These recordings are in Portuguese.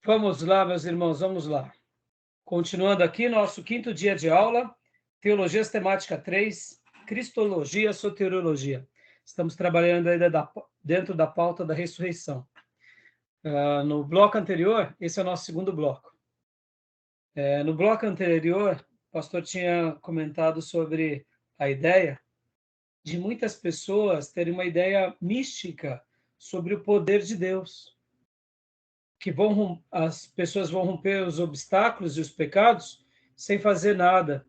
Vamos lá, meus irmãos, vamos lá. Continuando aqui, nosso quinto dia de aula, Teologia Sistemática 3, Cristologia, Soteriologia. Estamos trabalhando ainda dentro da pauta da ressurreição. No bloco anterior, esse é o nosso segundo bloco. No bloco anterior, o pastor tinha comentado sobre a ideia de muitas pessoas terem uma ideia mística sobre o poder de Deus, que as pessoas vão romper os obstáculos e os pecados sem fazer nada.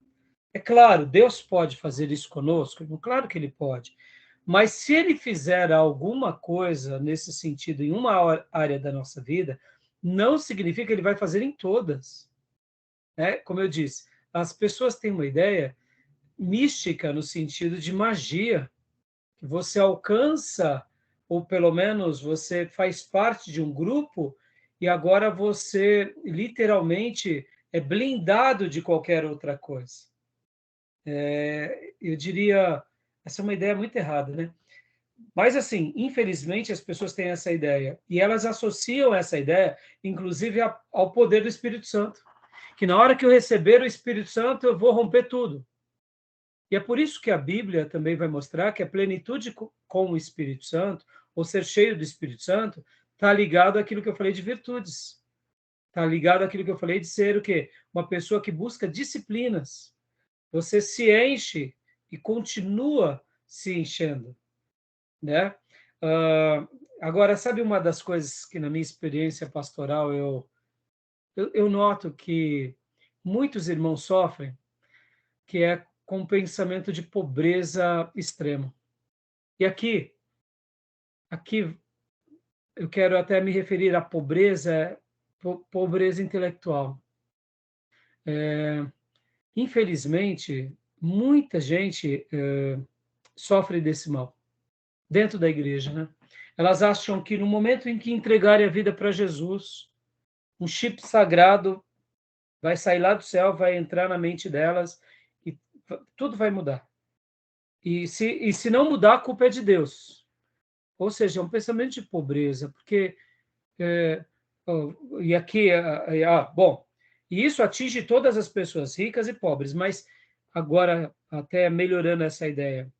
É claro, Deus pode fazer isso conosco, claro que ele pode. Mas se ele fizer alguma coisa nesse sentido em uma área da nossa vida, não significa que ele vai fazer em todas. Como eu disse, as pessoas têm uma ideia mística no sentido de magia, que você alcança, ou pelo menos você faz parte de um grupo, e agora você literalmente é blindado de qualquer outra coisa. Eu diria, essa é uma ideia muito errada, né? Mas, assim, infelizmente, as pessoas têm essa ideia, e elas associam essa ideia, inclusive, ao poder do Espírito Santo, que na hora que eu receber o Espírito Santo, eu vou romper tudo. E é por isso que a Bíblia também vai mostrar que a plenitude com o Espírito Santo, ou ser cheio do Espírito Santo, está ligado àquilo que eu falei de virtudes. Está ligado àquilo que eu falei de ser o quê? Uma pessoa que busca disciplinas. Você se enche e continua se enchendo, né? Agora, sabe uma das coisas que na minha experiência pastoral eu noto que muitos irmãos sofrem, que é com um pensamento de pobreza extremo. E aqui eu quero até me referir à pobreza intelectual. Infelizmente, muita gente sofre desse mal dentro da igreja, né? Elas acham que no momento em que entregarem a vida para Jesus, um chip sagrado vai sair lá do céu, vai entrar na mente delas e tudo vai mudar. E se não mudar, a culpa é de Deus. Ou seja, é um pensamento de pobreza, porque e aqui, bom, e isso atinge todas as pessoas, ricas e pobres, mas agora, até melhorando essa ideia,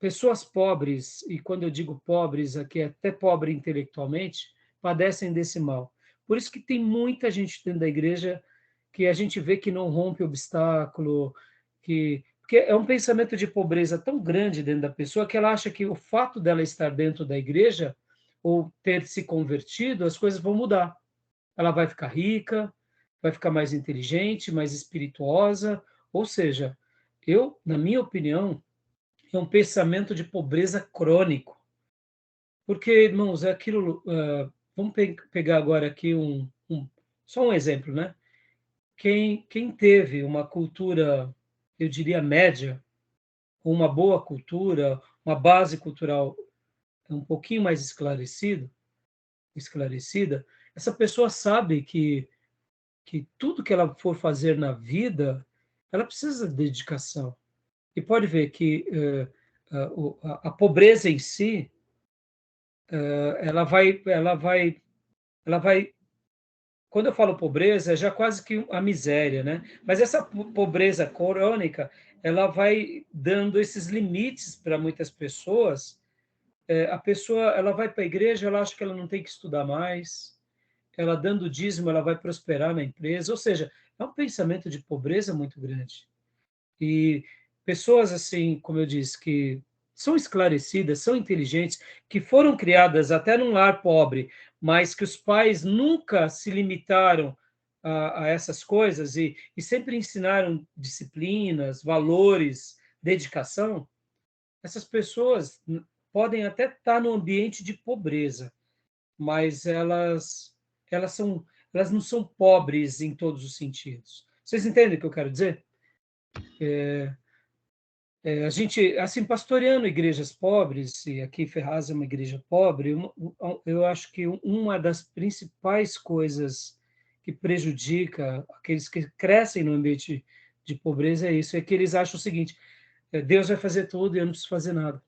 pessoas pobres, e quando eu digo pobres, aqui é até pobre intelectualmente, padecem desse mal. Por isso que tem muita gente dentro da igreja que a gente vê que não rompe obstáculo, porque é um pensamento de pobreza tão grande dentro da pessoa que ela acha que o fato dela estar dentro da igreja ou ter se convertido, as coisas vão mudar. Ela vai ficar rica, vai ficar mais inteligente, mais espirituosa, ou seja, na minha opinião, é um pensamento de pobreza crônico. Porque, irmãos, é aquilo. Vamos pegar agora aqui só um exemplo, né? Quem teve uma cultura, eu diria, média, uma boa cultura, uma base cultural um pouquinho mais esclarecida, essa pessoa sabe que tudo que ela for fazer na vida, ela precisa de dedicação. E pode ver que a pobreza em si, ela vai. Quando eu falo pobreza, é já quase que a miséria, né? Mas essa pobreza crônica, ela vai dando esses limites para muitas pessoas. A pessoa, ela vai para a igreja, ela acha que ela não tem que estudar mais. Ela dando dízimo, ela vai prosperar na empresa. Ou seja, é um pensamento de pobreza muito grande. E pessoas assim, como eu disse, que são esclarecidas, são inteligentes, que foram criadas até num lar pobre, mas que os pais nunca se limitaram a essas coisas e sempre ensinaram disciplinas, valores, dedicação, essas pessoas podem até estar no ambiente de pobreza, mas elas não são pobres em todos os sentidos. Vocês entendem o que eu quero dizer? A gente, assim, pastoreando igrejas pobres, e aqui Ferraz é uma igreja pobre, eu acho que uma das principais coisas que prejudica aqueles que crescem no ambiente de pobreza é isso, é que eles acham o seguinte: Deus vai fazer tudo e eu não preciso fazer nada.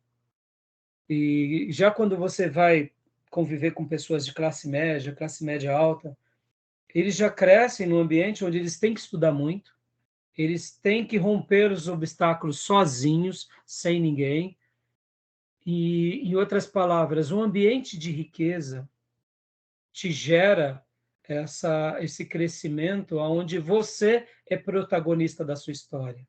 E já quando você vai conviver com pessoas de classe média alta, eles já crescem num ambiente onde eles têm que estudar muito, eles têm que romper os obstáculos sozinhos, sem ninguém. E, em outras palavras, um ambiente de riqueza te gera esse crescimento onde você é protagonista da sua história.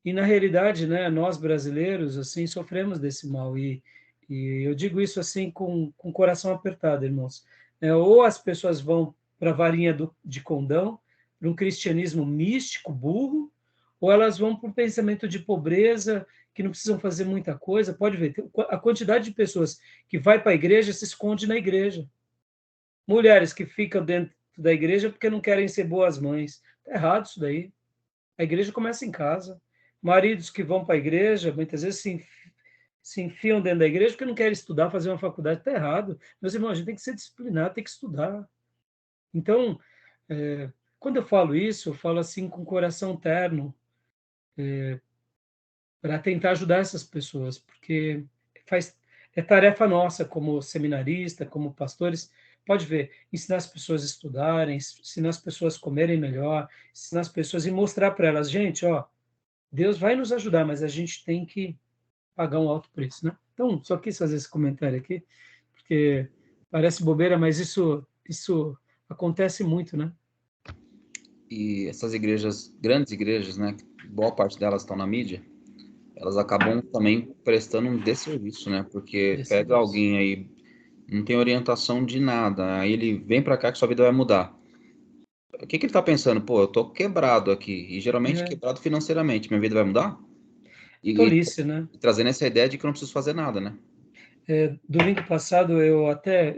E, na realidade, né, nós brasileiros assim sofremos desse mal. E eu digo isso assim com o coração apertado, irmãos. Ou as pessoas vão para a varinha de condão, para um cristianismo místico, burro, ou elas vão para um pensamento de pobreza, que não precisam fazer muita coisa. Pode ver, a quantidade de pessoas que vai para a igreja se esconde na igreja. Mulheres que ficam dentro da igreja porque não querem ser boas mães. Está errado isso daí. A igreja começa em casa. Maridos que vão para a igreja, muitas vezes se enfiam dentro da igreja porque não querem estudar, fazer uma faculdade. Está errado. Meus irmãos, a gente tem que ser disciplinado, tem que estudar. Então, quando eu falo isso, eu falo assim com o coração terno, para tentar ajudar essas pessoas, porque é tarefa nossa como seminarista, como pastores, pode ver, ensinar as pessoas a estudarem, ensinar as pessoas a comerem melhor, ensinar as pessoas e mostrar para elas, gente, ó, Deus vai nos ajudar, mas a gente tem que pagar um alto preço, né? Então, só quis fazer esse comentário aqui, porque parece bobeira, mas isso acontece muito, né? E essas igrejas, grandes igrejas, né, boa parte delas estão na mídia, elas acabam também prestando um desserviço, né? Porque pega alguém aí, não tem orientação de nada, aí ele vem para cá que sua vida vai mudar. O que ele tá pensando? Pô, eu tô quebrado aqui, e geralmente quebrado financeiramente, minha vida vai mudar? Tolice, né? E trazendo essa ideia de que eu não preciso fazer nada, né? Domingo passado eu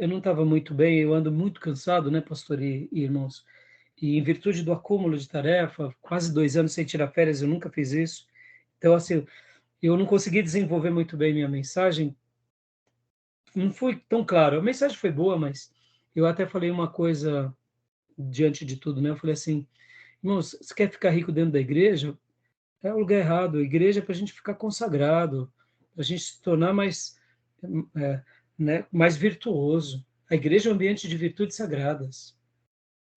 não estava muito bem, eu ando muito cansado, né, pastor e irmãos? E em virtude do acúmulo de tarefa, quase 2 anos sem tirar férias, eu nunca fiz isso. Então, assim, eu não consegui desenvolver muito bem minha mensagem, não foi tão claro. A mensagem foi boa, mas eu até falei uma coisa diante de tudo, né? Eu falei assim, irmãos, você quer ficar rico dentro da igreja? É o lugar errado. A igreja é para a gente ficar consagrado, para a gente se tornar é, mais virtuoso. A igreja é um ambiente de virtudes sagradas.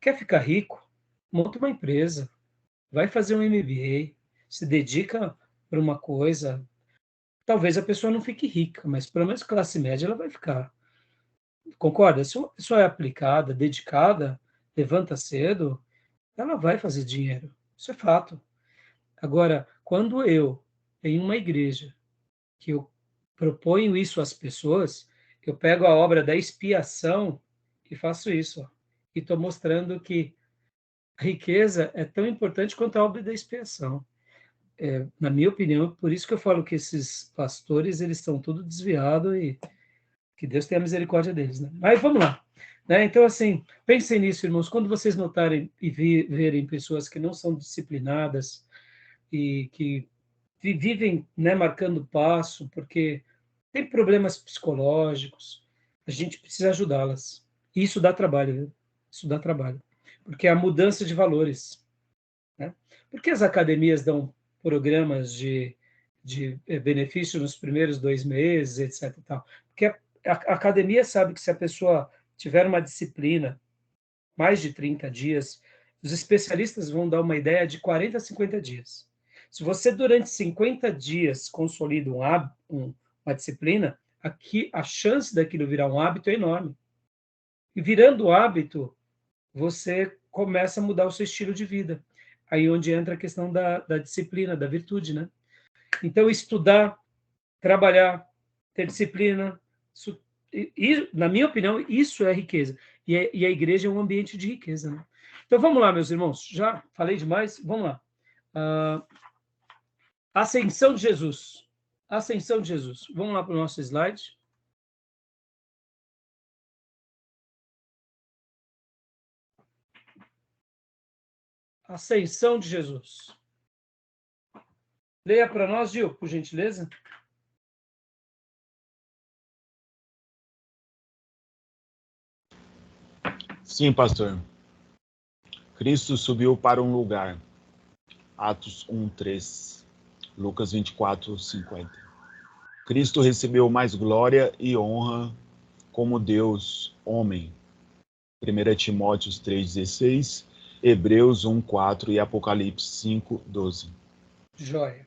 Quer ficar rico? Monta uma empresa, vai fazer um MBA, se dedica para uma coisa. Talvez a pessoa não fique rica, mas pelo menos classe média ela vai ficar. Concorda? Se uma pessoa é aplicada, dedicada, levanta cedo, ela vai fazer dinheiro. Isso é fato. Agora, quando eu, em uma igreja, que eu proponho isso às pessoas, eu pego a obra da expiação e faço isso. Ó, e estou mostrando que a riqueza é tão importante quanto a obra da expiação. Na minha opinião, por isso que eu falo que esses pastores, eles estão tudo desviados e que Deus tenha misericórdia deles, né? Mas vamos lá. Né? Então, assim, pensem nisso, irmãos. Quando vocês notarem e verem pessoas que não são disciplinadas e que vivem, né, marcando passo, porque tem problemas psicológicos, a gente precisa ajudá-las. E isso dá trabalho, viu? Isso dá trabalho. Porque é a mudança de valores. Né? Por que as academias dão programas de benefício nos primeiros 2 meses, etc. E tal? Porque a academia sabe que se a pessoa tiver uma disciplina, mais de 30 dias, os especialistas vão dar uma ideia de 40 a 50 dias. Se você, durante 50 dias, consolida uma disciplina, aqui a chance daquilo virar um hábito é enorme. E virando hábito, você começa a mudar o seu estilo de vida. Aí onde entra a questão da disciplina, da virtude, né? Então, estudar, trabalhar, ter disciplina, isso, na minha opinião, isso é riqueza. E a igreja é um ambiente de riqueza, né? Então, vamos lá, meus irmãos. Já falei demais? Vamos lá. Ascensão de Jesus. Ascensão de Jesus. Vamos lá para o nosso slide. Ascensão de Jesus. Leia para nós, Gil, por gentileza. Sim, pastor. Cristo subiu para um lugar. Atos 1:3. Lucas 24:50. Cristo recebeu mais glória e honra como Deus, homem. 1 Timóteo 3,16, Hebreus 1,4 e Apocalipse 5,12. Joia.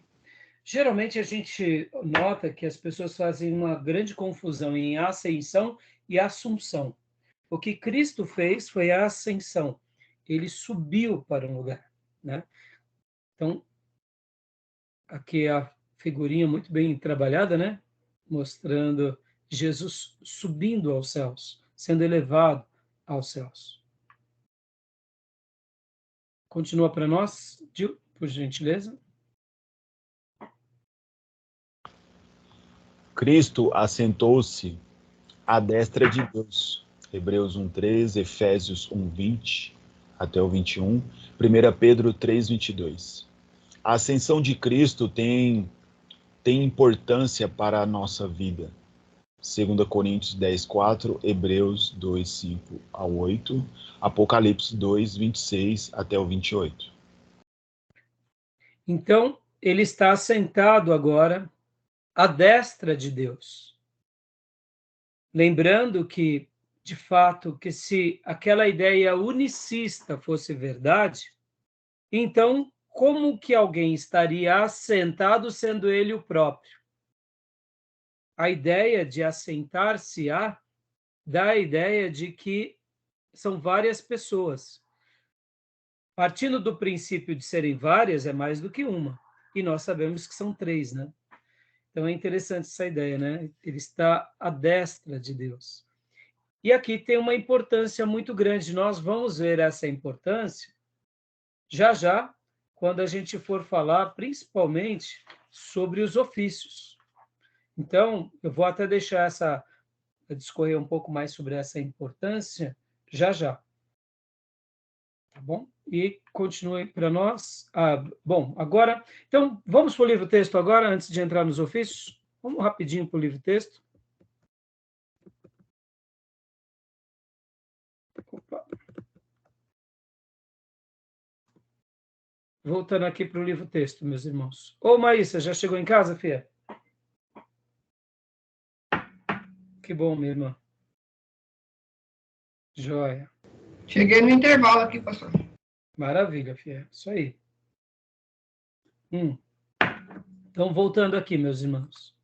Geralmente a gente nota que as pessoas fazem uma grande confusão em ascensão e assunção. O que Cristo fez foi a ascensão. Ele subiu para um lugar, né? Então, aqui é a figurinha muito bem trabalhada, né? Mostrando Jesus subindo aos céus, sendo elevado aos céus. Continua para nós, Gil, por gentileza. Cristo assentou-se à destra de Deus. Hebreus 1,13, Efésios 1,20 até o 21, 1 Pedro 3,22. A ascensão de Cristo tem importância para a nossa vida. 2 Coríntios 10,4, Hebreus 2,5 ao 8, Apocalipse 2,26 até o 28. Então, ele está assentado agora à destra de Deus. Lembrando que, de fato, que se aquela ideia unicista fosse verdade, então como que alguém estaria assentado sendo ele o próprio? A ideia de assentar-se-á dá a ideia de que são várias pessoas. Partindo do princípio de serem várias, é mais do que uma. E nós sabemos que são três, né? Então é interessante essa ideia, né? Ele está à destra de Deus. E aqui tem uma importância muito grande. Nós vamos ver essa importância já já, quando a gente for falar principalmente sobre os ofícios. Então, eu vou até deixar discorrer um pouco mais sobre essa importância já já. Tá bom? E continue para nós. Bom, agora, então, vamos para o livro-texto agora, antes de entrar nos ofícios? Vamos rapidinho para o livro-texto. Opa. Voltando aqui para o livro-texto, meus irmãos. Ô, Maísa, já chegou em casa, filha? Que bom, minha irmã. Joia. Cheguei no intervalo aqui, pastor. Maravilha, filha. Isso aí. Então, voltando aqui, meus irmãos.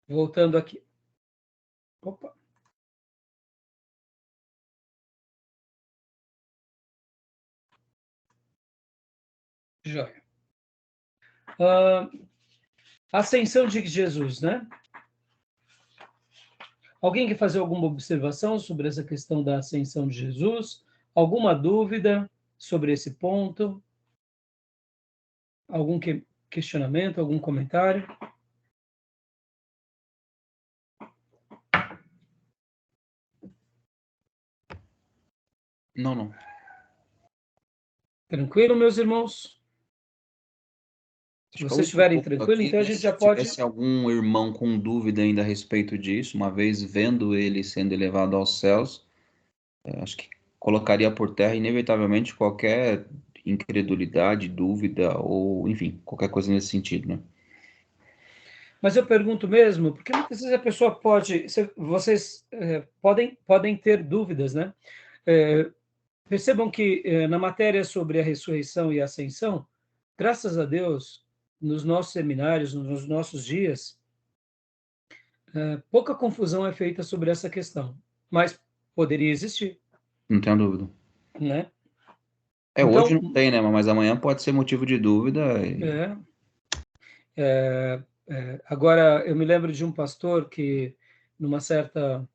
Voltando aqui. Opa. Joia. Ascensão de Jesus, né? Alguém quer fazer alguma observação sobre essa questão da ascensão de Jesus? Alguma dúvida sobre esse ponto? Algum questionamento, algum comentário? Não. Tranquilo, meus irmãos? Se vocês estiverem tranquilos, então a gente já pode... Se tivesse algum irmão com dúvida ainda a respeito disso, uma vez vendo ele sendo elevado aos céus, acho que colocaria por terra inevitavelmente qualquer incredulidade, dúvida ou, enfim, qualquer coisa nesse sentido, né? Mas eu pergunto mesmo, porque muitas vezes a pessoa pode... Vocês podem ter dúvidas, né? Percebam que na matéria sobre a ressurreição e a ascensão, graças a Deus, nos nossos seminários, nos nossos dias, pouca confusão é feita sobre essa questão, mas poderia existir. Não tenho dúvida. Né? Hoje não tem, né? Mas amanhã pode ser motivo de dúvida. Agora, eu me lembro de um pastor que, numa certa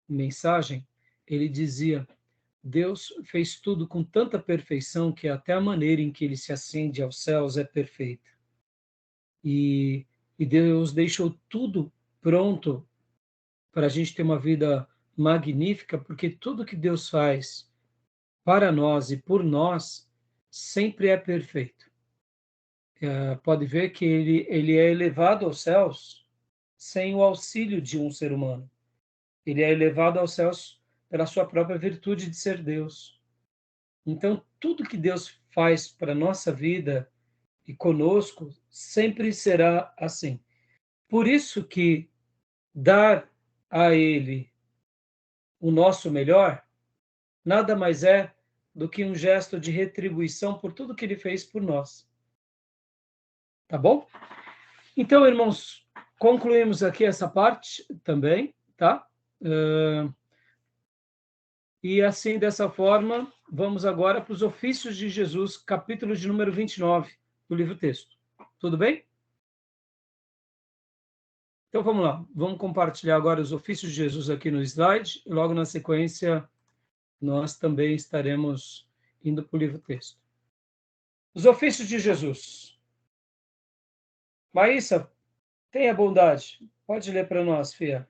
mensagem, ele dizia: Deus fez tudo com tanta perfeição que até a maneira em que ele se ascende aos céus é perfeita. E Deus deixou tudo pronto para a gente ter uma vida magnífica, porque tudo que Deus faz para nós e por nós sempre é perfeito. Pode ver que ele é elevado aos céus sem o auxílio de um ser humano. Ele é elevado aos céus pela sua própria virtude de ser Deus. Então, tudo que Deus faz para a nossa vida e conosco, sempre será assim. Por isso que dar a Ele o nosso melhor, nada mais é do que um gesto de retribuição por tudo que Ele fez por nós. Tá bom? Então, irmãos, concluímos aqui essa parte também, tá? E assim, dessa forma, vamos agora para os ofícios de Jesus, capítulo de número 29 do livro-texto. Tudo bem? Então, vamos lá. Vamos compartilhar agora os ofícios de Jesus aqui no slide. E logo na sequência, nós também estaremos indo para o livro-texto. Os ofícios de Jesus. Maísa, tenha bondade. Pode ler para nós, Fia.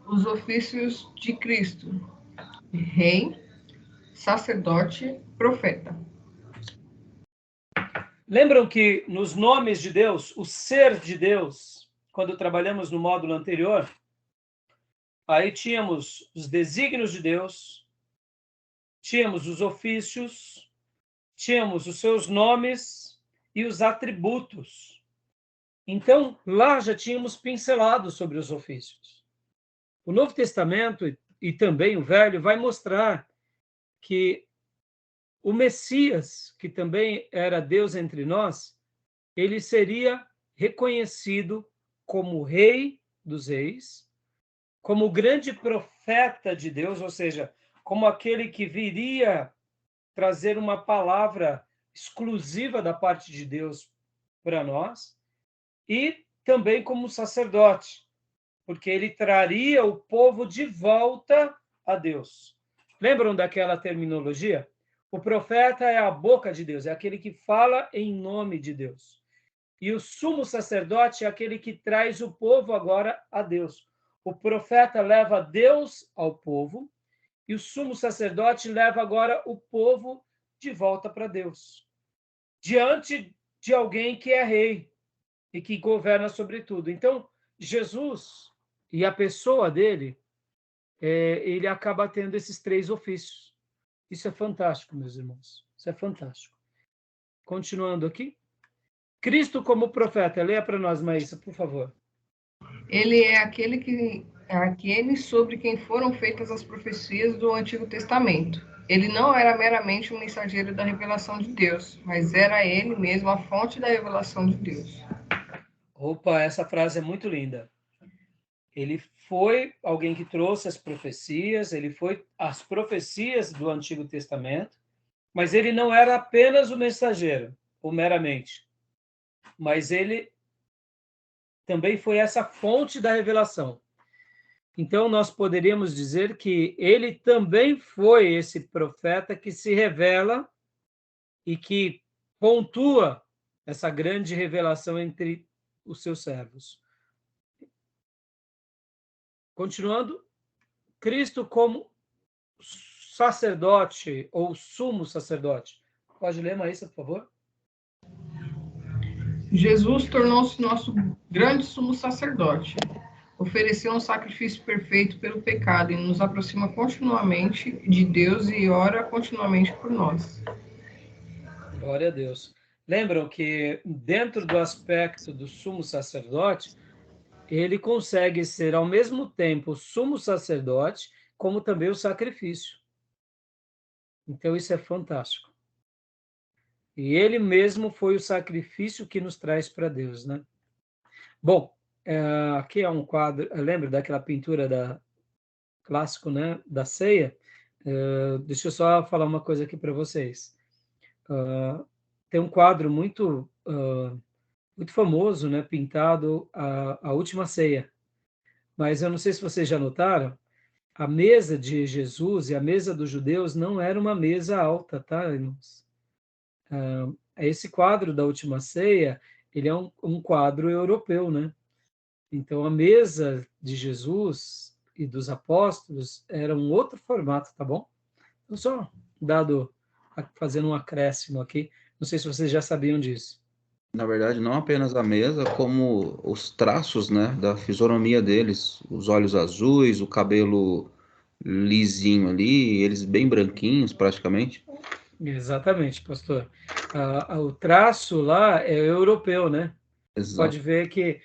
Os ofícios de Cristo: Rei, sacerdote, profeta. Lembram que nos nomes de Deus, o ser de Deus, quando trabalhamos no módulo anterior, aí tínhamos os desígnios de Deus, tínhamos os ofícios, tínhamos os seus nomes e os atributos. Então, lá já tínhamos pincelado sobre os ofícios. O Novo Testamento e também o Velho vai mostrar que o Messias, que também era Deus entre nós, ele seria reconhecido como Rei dos Reis, como o grande profeta de Deus, ou seja, como aquele que viria trazer uma palavra exclusiva da parte de Deus para nós, e também como sacerdote, porque ele traria o povo de volta a Deus. Lembram daquela terminologia? O profeta é a boca de Deus, é aquele que fala em nome de Deus. E o sumo sacerdote é aquele que traz o povo agora a Deus. O profeta leva Deus ao povo, e o sumo sacerdote leva agora o povo de volta para Deus, diante de alguém que é rei e que governa sobre tudo. Então, Jesus e a pessoa dele, ele acaba tendo esses três ofícios. Isso é fantástico, meus irmãos. Isso é fantástico. Continuando aqui. Cristo como profeta. Leia para nós, Maísa, por favor. Ele é aquele sobre quem foram feitas as profecias do Antigo Testamento. Ele não era meramente um mensageiro da revelação de Deus, mas era ele mesmo a fonte da revelação de Deus. Opa, essa frase é muito linda. Ele foi alguém que trouxe as profecias, ele foi as profecias do Antigo Testamento, mas ele não era apenas o mensageiro, ou meramente, mas ele também foi essa fonte da revelação. Então, nós poderíamos dizer que ele também foi esse profeta que se revela e que pontua essa grande revelação entre os seus servos. Continuando, Cristo como sacerdote ou sumo sacerdote. Pode ler, Maísa, por favor? Jesus tornou-se nosso grande sumo sacerdote. Ofereceu um sacrifício perfeito pelo pecado e nos aproxima continuamente de Deus e ora continuamente por nós. Glória a Deus. Lembram que dentro do aspecto do sumo sacerdote, ele consegue ser ao mesmo tempo o sumo sacerdote, como também o sacrifício. Então isso é fantástico. E ele mesmo foi o sacrifício que nos traz para Deus, né? Bom, aqui é um quadro, lembra daquela pintura clássico, né, da ceia? Deixa eu só falar uma coisa aqui para vocês. Tem um quadro muito famoso, né, pintado a última ceia. Mas eu não sei se vocês já notaram, a mesa de Jesus e a mesa dos judeus não era uma mesa alta, tá, irmãos? Esse quadro da última ceia, ele é um quadro europeu, né? Então, a mesa de Jesus e dos apóstolos era um outro formato, tá bom? Então, só fazendo um acréscimo aqui, não sei se vocês já sabiam disso. Na verdade, não apenas a mesa, como os traços, né, da fisionomia deles, os olhos azuis, o cabelo lisinho ali, eles bem branquinhos praticamente. Exatamente, pastor. O traço lá é europeu, né? Exato. Pode ver que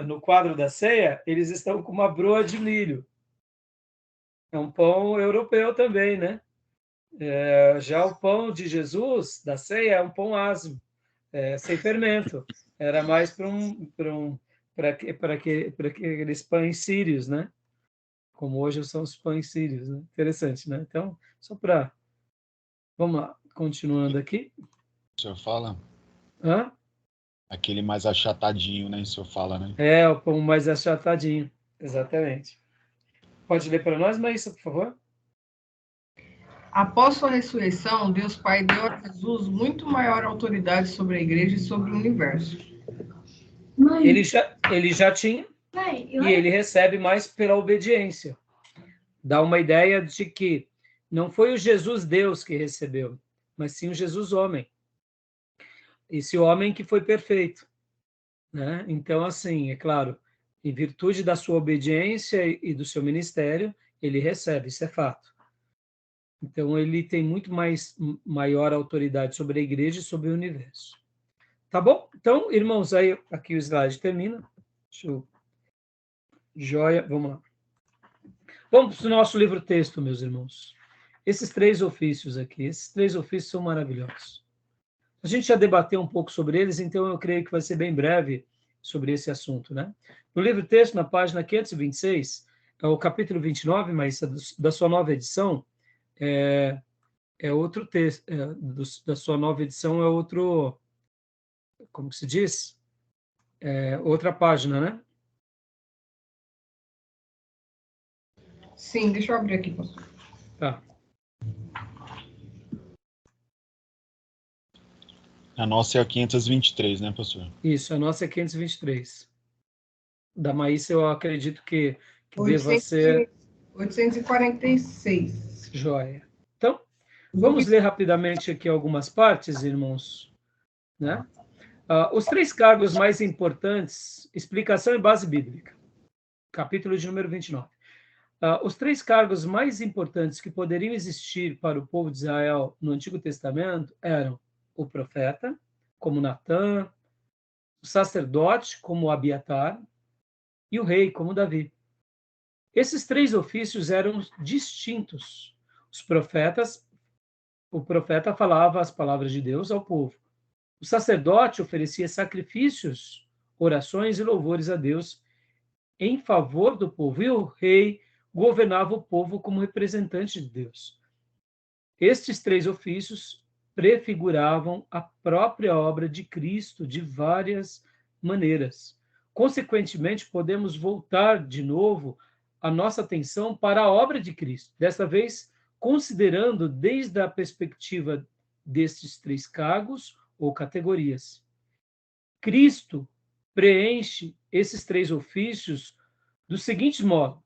no quadro da ceia, eles estão com uma broa de milho. É um pão europeu também, né? Já o pão de Jesus, da ceia, é um pão asmo, sem fermento. Era mais para aqueles pães sírios, né? Como hoje são os pães sírios, né? Interessante, né? Então, só para... Vamos lá, continuando aqui. O senhor fala? Hã? Aquele mais achatadinho, né? O senhor fala, né? É, o pão mais achatadinho. Exatamente. Pode ler para nós, Maísa, por favor? Após sua ressurreição, Deus Pai deu a Jesus muito maior autoridade sobre a igreja e sobre o universo. Ele já tinha, e ele recebe mais pela obediência. Dá uma ideia de que não foi o Jesus Deus que recebeu, mas sim o Jesus homem. Esse homem que foi perfeito, né? Então, assim, é claro, em virtude da sua obediência e do seu ministério, ele recebe, isso é fato. Então, ele tem muito maior autoridade sobre a igreja e sobre o universo. Tá bom? Então, irmãos, aí aqui o slide termina. Joia, vamos lá. Vamos para o nosso livro-texto, meus irmãos. Esses 3 ofícios aqui, esses 3 ofícios são maravilhosos. A gente já debateu um pouco sobre eles, então eu creio que vai ser bem breve sobre esse assunto, né? No livro-texto, na página 526, é o capítulo 29, mas da sua nova edição, é outro texto, da sua nova edição é outro, como que se diz? Outra página, né? Sim, deixa eu abrir aqui, pastor. Tá. A nossa é a 523, né, pastor? Isso, a nossa é 523. Da Maísa, eu acredito que 800, deva ser 846. joia. Então, vamos ler rapidamente aqui algumas partes, irmãos, né? Os 3 cargos mais importantes, explicação e base bíblica, capítulo de número 29. Os 3 cargos mais importantes que poderiam existir para o povo de Israel no Antigo Testamento eram o profeta, como Natã, o sacerdote, como Abiatar, e o rei, como Davi. Esses 3 ofícios eram distintos. O profeta falava as palavras de Deus ao povo. O sacerdote oferecia sacrifícios, orações e louvores a Deus em favor do povo, e o rei governava o povo como representante de Deus. Estes 3 ofícios prefiguravam a própria obra de Cristo de várias maneiras. Consequentemente, podemos voltar de novo a nossa atenção para a obra de Cristo, desta vez considerando desde a perspectiva destes 3 cargos ou categorias. Cristo preenche esses 3 ofícios do seguinte modo: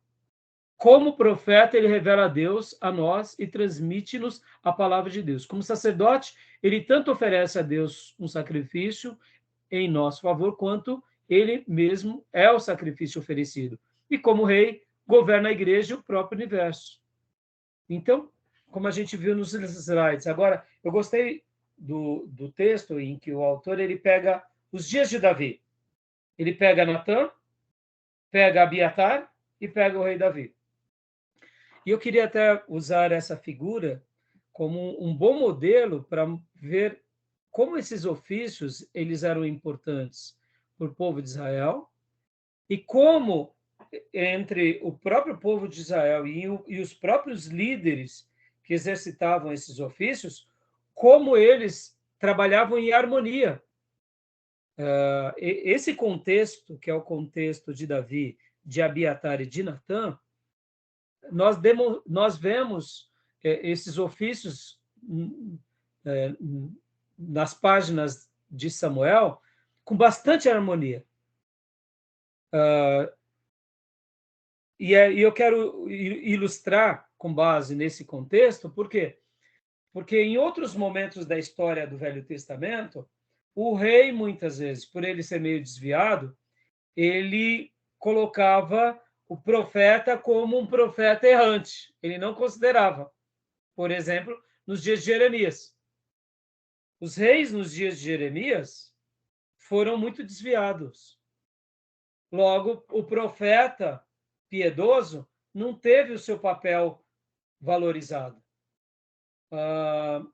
como profeta, ele revela a Deus, a nós, e transmite-nos a palavra de Deus. Como sacerdote, ele tanto oferece a Deus um sacrifício em nosso favor, quanto ele mesmo é o sacrifício oferecido. E como rei, governa a igreja e o próprio universo. Então, como a gente viu nos slides. Agora, eu gostei do texto em que o autor ele pega os dias de Davi. Ele pega Natã, pega Abiatar e pega o rei Davi. E eu queria até usar essa figura como um bom modelo para ver como esses ofícios eles eram importantes para o povo de Israel e como entre o próprio povo de Israel e os próprios líderes que exercitavam esses ofícios, como eles trabalhavam em harmonia. Esse contexto, que é o contexto de Davi, de Abiatar e de Natã, nós vemos esses ofícios nas páginas de Samuel com bastante harmonia. E eu quero ilustrar com base nesse contexto, por quê? Porque em outros momentos da história do Velho Testamento, o rei, muitas vezes, por ele ser meio desviado, ele colocava o profeta como um profeta errante. Ele não considerava. Por exemplo, nos dias de Jeremias. Os reis nos dias de Jeremias foram muito desviados. Logo, o profeta piedoso não teve o seu papel valorizado.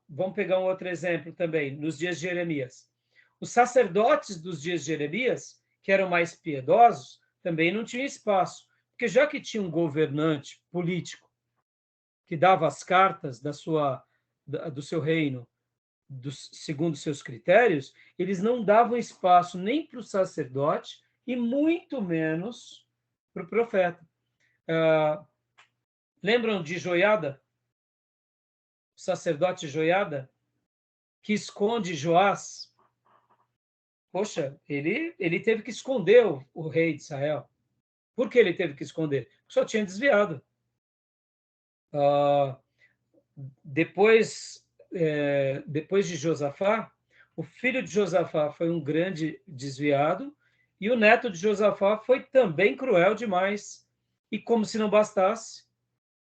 Vamos pegar um outro exemplo também, nos dias de Jeremias. Os sacerdotes dos dias de Jeremias, que eram mais piedosos, também não tinham espaço, porque já que tinha um governante político que dava as cartas do seu reino segundo seus critérios, eles não davam espaço nem para o sacerdote e muito menos para o profeta. Lembram de Joiada? O sacerdote Joiada, que esconde Joás? Poxa, ele teve que esconder o rei de Israel. Por que ele teve que esconder? Só tinha desviado. Depois de Josafá, o filho de Josafá foi um grande desviado e o neto de Josafá foi também cruel demais. E como se não bastasse,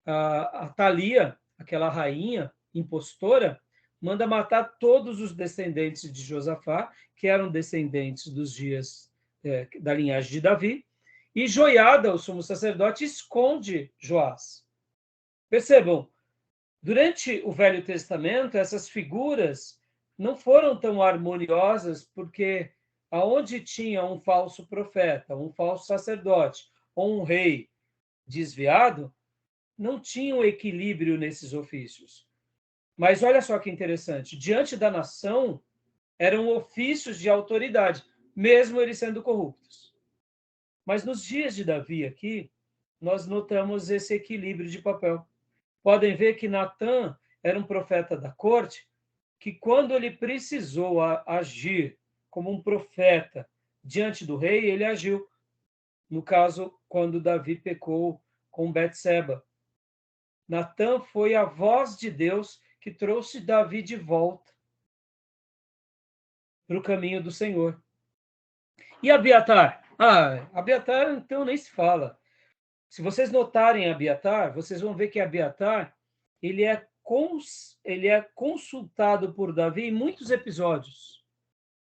a Thalia, aquela rainha impostora, manda matar todos os descendentes de Josafá, que eram descendentes dos dias da linhagem de Davi, e Joiada, o sumo sacerdote, esconde Joás. Percebam, durante o Velho Testamento, essas figuras não foram tão harmoniosas, porque aonde tinha um falso profeta, um falso sacerdote ou um rei desviado, não tinha um equilíbrio nesses ofícios. Mas olha só que interessante, diante da nação, eram ofícios de autoridade, mesmo eles sendo corruptos. Mas nos dias de Davi aqui, nós notamos esse equilíbrio de papel. Podem ver que Natã era um profeta da corte, que quando ele precisou agir como um profeta diante do rei, ele agiu. No caso, quando Davi pecou com Betseba. Natã foi a voz de Deus que trouxe Davi de volta para o caminho do Senhor. E Abiatar? Abiatar, então, nem se fala. Se vocês notarem Abiatar, vocês vão ver que Abiatar ele é consultado por Davi em muitos episódios.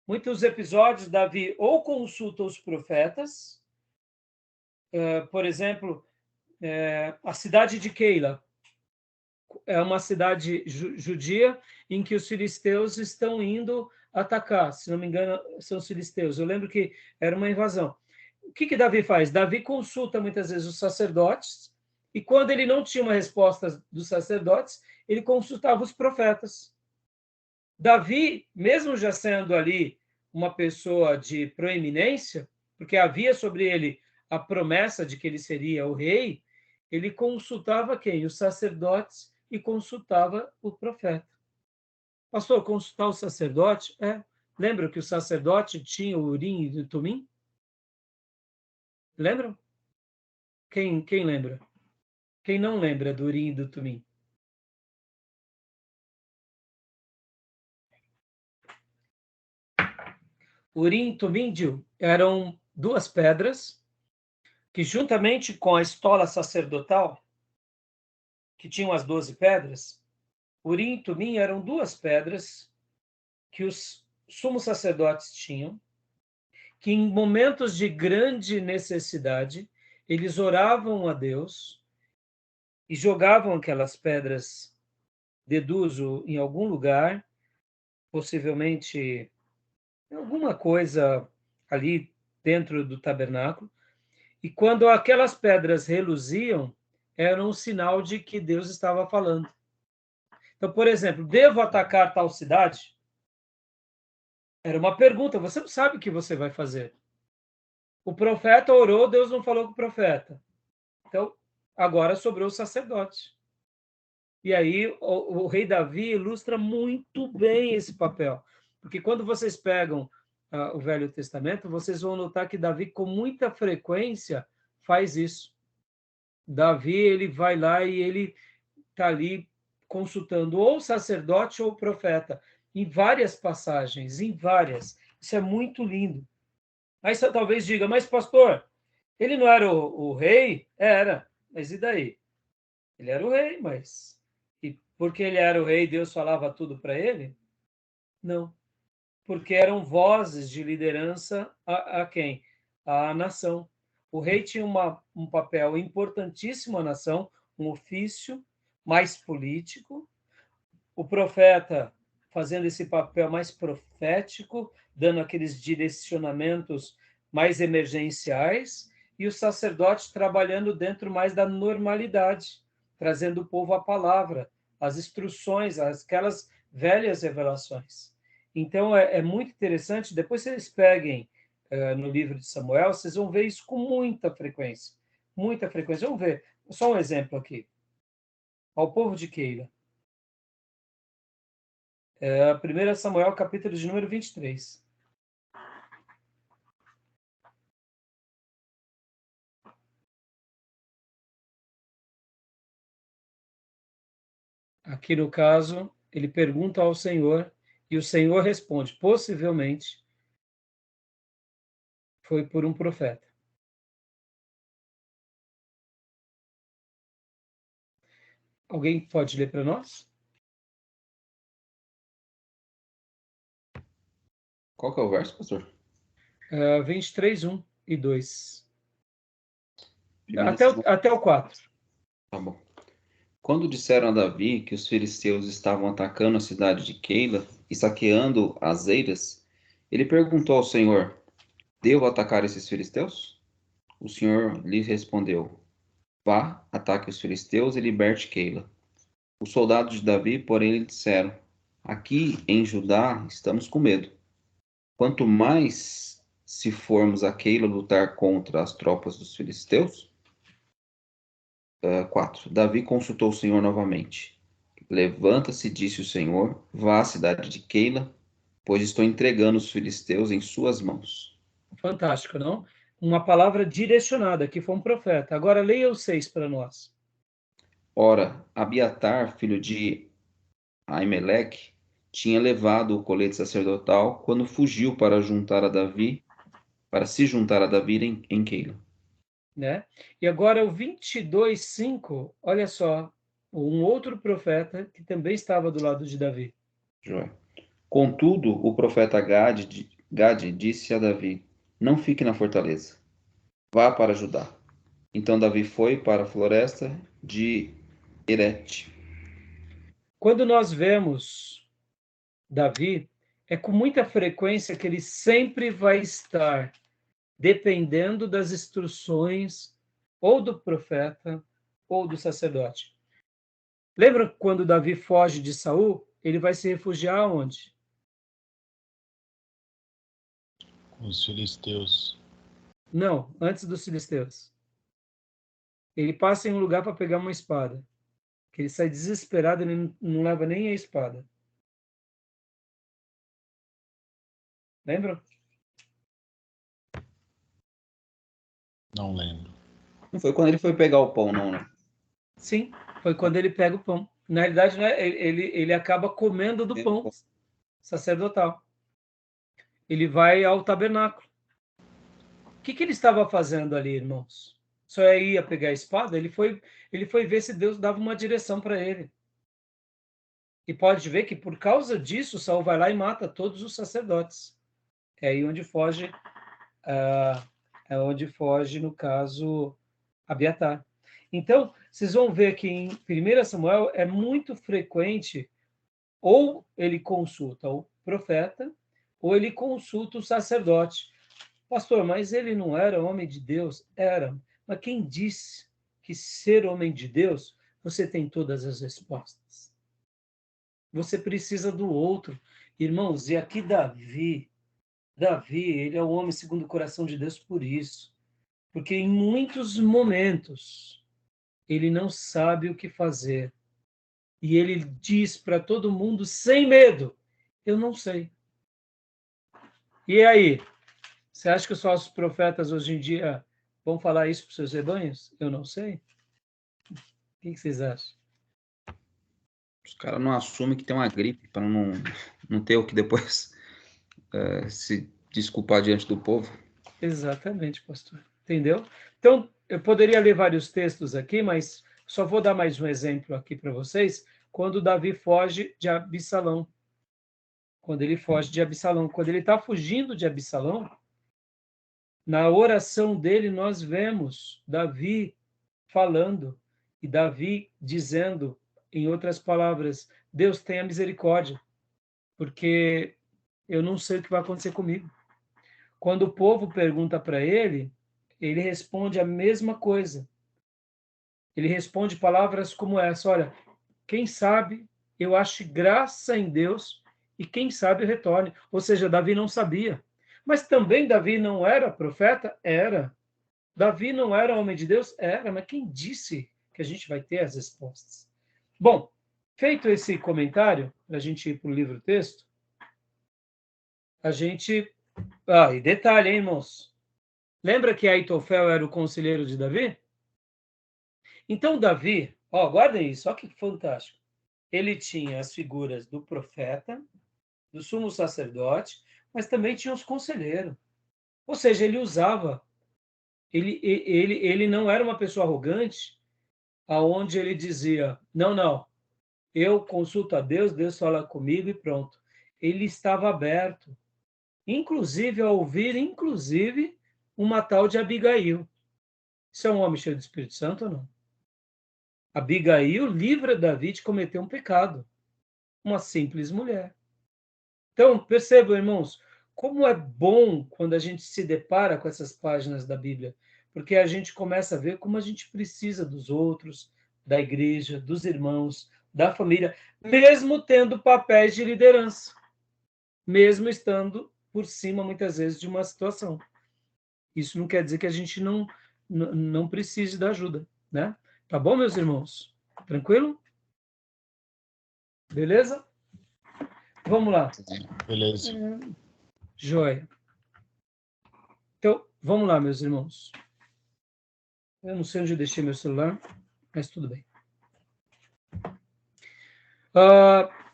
Muitos episódios, Davi ou consulta os profetas, por exemplo, a cidade de Keila é uma cidade judia em que os filisteus estão indo atacar, se não me engano, são os filisteus. Eu lembro que era uma invasão. O que Davi faz? Davi consulta muitas vezes os sacerdotes, e quando ele não tinha uma resposta dos sacerdotes, ele consultava os profetas. Davi, mesmo já sendo ali uma pessoa de proeminência, porque havia sobre ele a promessa de que ele seria o rei, ele consultava quem? Os sacerdotes e consultava o profeta. Pastor, consultar o sacerdote? Lembra que o sacerdote tinha o Urim e o Tumim? Lembram? Quem lembra? Quem não lembra do Urim e do Tumim? Urim e Tumim eram duas pedras que, juntamente com a estola sacerdotal, que tinham as 12 pedras, Urim e Tumim eram duas pedras que os sumos sacerdotes tinham, que em momentos de grande necessidade, eles oravam a Deus e jogavam aquelas pedras, deduzo, em algum lugar, possivelmente alguma coisa ali dentro do tabernáculo, e quando aquelas pedras reluziam, era um sinal de que Deus estava falando. Então, por exemplo, devo atacar tal cidade? Era uma pergunta, você não sabe o que você vai fazer. O profeta orou, Deus não falou com o profeta. Então, agora sobrou o sacerdote. E aí, o rei Davi ilustra muito bem esse papel. Porque quando vocês pegam o Velho Testamento, vocês vão notar que Davi, com muita frequência, faz isso. Davi, ele vai lá e ele está ali consultando ou o sacerdote ou o profeta, em várias passagens, em várias. Isso é muito lindo. Aí você talvez diga, mas pastor, ele não era o rei? Era, mas e daí? Ele era o rei, mas... E Porque ele era o rei e Deus falava tudo para ele? Não. Porque eram vozes de liderança a quem? A nação. O rei tinha um papel importantíssimo à nação, um ofício mais político. O profeta fazendo esse papel mais profético, dando aqueles direcionamentos mais emergenciais, e o sacerdote trabalhando dentro mais da normalidade, trazendo o povo à palavra, as instruções, aquelas velhas revelações. Então, é muito interessante. Depois vocês peguem no livro de Samuel, vocês vão ver isso com muita frequência. Muita frequência. Vamos ver. Só um exemplo aqui. Ao povo de Keila. 1 Samuel, capítulo de número 23. Aqui no caso, ele pergunta ao Senhor, e o Senhor responde, possivelmente foi por um profeta. Alguém pode ler para nós? Qual que é o verso, pastor? 23, 1 e 2. Primeira Até o 4. Tá bom. Quando disseram a Davi que os filisteus estavam atacando a cidade de Keila e saqueando as eiras, ele perguntou ao Senhor: devo atacar esses filisteus? O Senhor lhe respondeu: vá, ataque os filisteus e liberte Keila. Os soldados de Davi, porém, lhe disseram: aqui em Judá estamos com medo. Quanto mais se formos a Keila lutar contra as tropas dos filisteus. 4. Davi consultou o Senhor novamente. Levanta-se, disse o Senhor, vá à cidade de Keila, pois estou entregando os filisteus em suas mãos. Fantástico, não? Uma palavra direcionada, que foi um profeta. Agora leia o 6 para nós. Ora, Abiatar, filho de Aimeleque, tinha levado o colete sacerdotal quando fugiu para se juntar a Davi em Keila. Né? E agora o 22, 5, olha só, um outro profeta que também estava do lado de Davi. Joia. Contudo, o profeta Gade disse a Davi: não fique na fortaleza, vá para Judá. Então Davi foi para a floresta de Herete. Quando nós vemos Davi, é com muita frequência que ele sempre vai estar dependendo das instruções ou do profeta ou do sacerdote. Lembra quando Davi foge de Saul? Ele vai se refugiar onde? Com os filisteus. Não, antes dos filisteus. Ele passa em um lugar para pegar uma espada. Que ele sai desesperado, ele não leva nem a espada. Lembra? Não lembro. Não foi quando ele foi pegar o pão, não, né? Sim, foi quando ele pega o pão. Na realidade, né, ele acaba comendo do pão sacerdotal. Ele vai ao tabernáculo. O que ele estava fazendo ali, irmãos? Só ia pegar a espada? Ele foi ver se Deus dava uma direção para ele. E pode ver que por causa disso, Saul vai lá e mata todos os sacerdotes. É aí onde foge, no caso, Abiatar. Então, vocês vão ver que em 1 Samuel é muito frequente, ou ele consulta o profeta, ou ele consulta o sacerdote. Pastor, mas ele não era homem de Deus? Era. Mas quem disse que ser homem de Deus, você tem todas as respostas? Você precisa do outro. Irmãos, e aqui Davi, ele é o homem segundo o coração de Deus por isso. Porque em muitos momentos, ele não sabe o que fazer. E ele diz para todo mundo, sem medo, eu não sei. E aí? Você acha que os falsos profetas hoje em dia vão falar isso para os seus rebanhos? Eu não sei. O que vocês acham? Os caras não assumem que tem uma gripe para não ter o que depois se desculpar diante do povo. Exatamente, pastor. Entendeu? Então, eu poderia ler vários textos aqui, mas só vou dar mais um exemplo aqui para vocês. quando Davi foge de Absalão. Quando ele foge de Absalão. Quando ele está fugindo de Absalão, na oração dele nós vemos Davi falando e Davi dizendo, em outras palavras, Deus tenha misericórdia, porque eu não sei o que vai acontecer comigo. Quando o povo pergunta para ele, ele responde a mesma coisa. Ele responde palavras como essa: olha, quem sabe eu ache graça em Deus e quem sabe eu retorne. Ou seja, Davi não sabia. Mas também Davi não era profeta? Era. Davi não era homem de Deus? Era. Mas quem disse que a gente vai ter as respostas? Bom, feito esse comentário, para a gente ir para o livro-texto, a gente... e detalhe, hein, irmãos? Lembra que Aitofel era o conselheiro de Davi? Então, Davi, guardem isso, olha que fantástico. Ele tinha as figuras do profeta, do sumo sacerdote, mas também tinha os conselheiros. Ou seja, ele usava, ele não era uma pessoa arrogante, aonde ele dizia, não, eu consulto a Deus, Deus fala comigo e pronto. Ele estava aberto, inclusive a ouvir, uma tal de Abigail. Isso é um homem cheio do Espírito Santo ou não? Abigail livra Davi de cometer um pecado. Uma simples mulher. Então, percebam, irmãos, como é bom quando a gente se depara com essas páginas da Bíblia, porque a gente começa a ver como a gente precisa dos outros, da igreja, dos irmãos, da família, mesmo tendo papéis de liderança, mesmo estando por cima, muitas vezes, de uma situação. Isso não quer dizer que a gente não precise da ajuda, né? Tá bom, meus irmãos? Tranquilo? Beleza? Vamos lá. Beleza. Joia. Então, vamos lá, meus irmãos. Eu não sei onde eu deixei meu celular, mas tudo bem.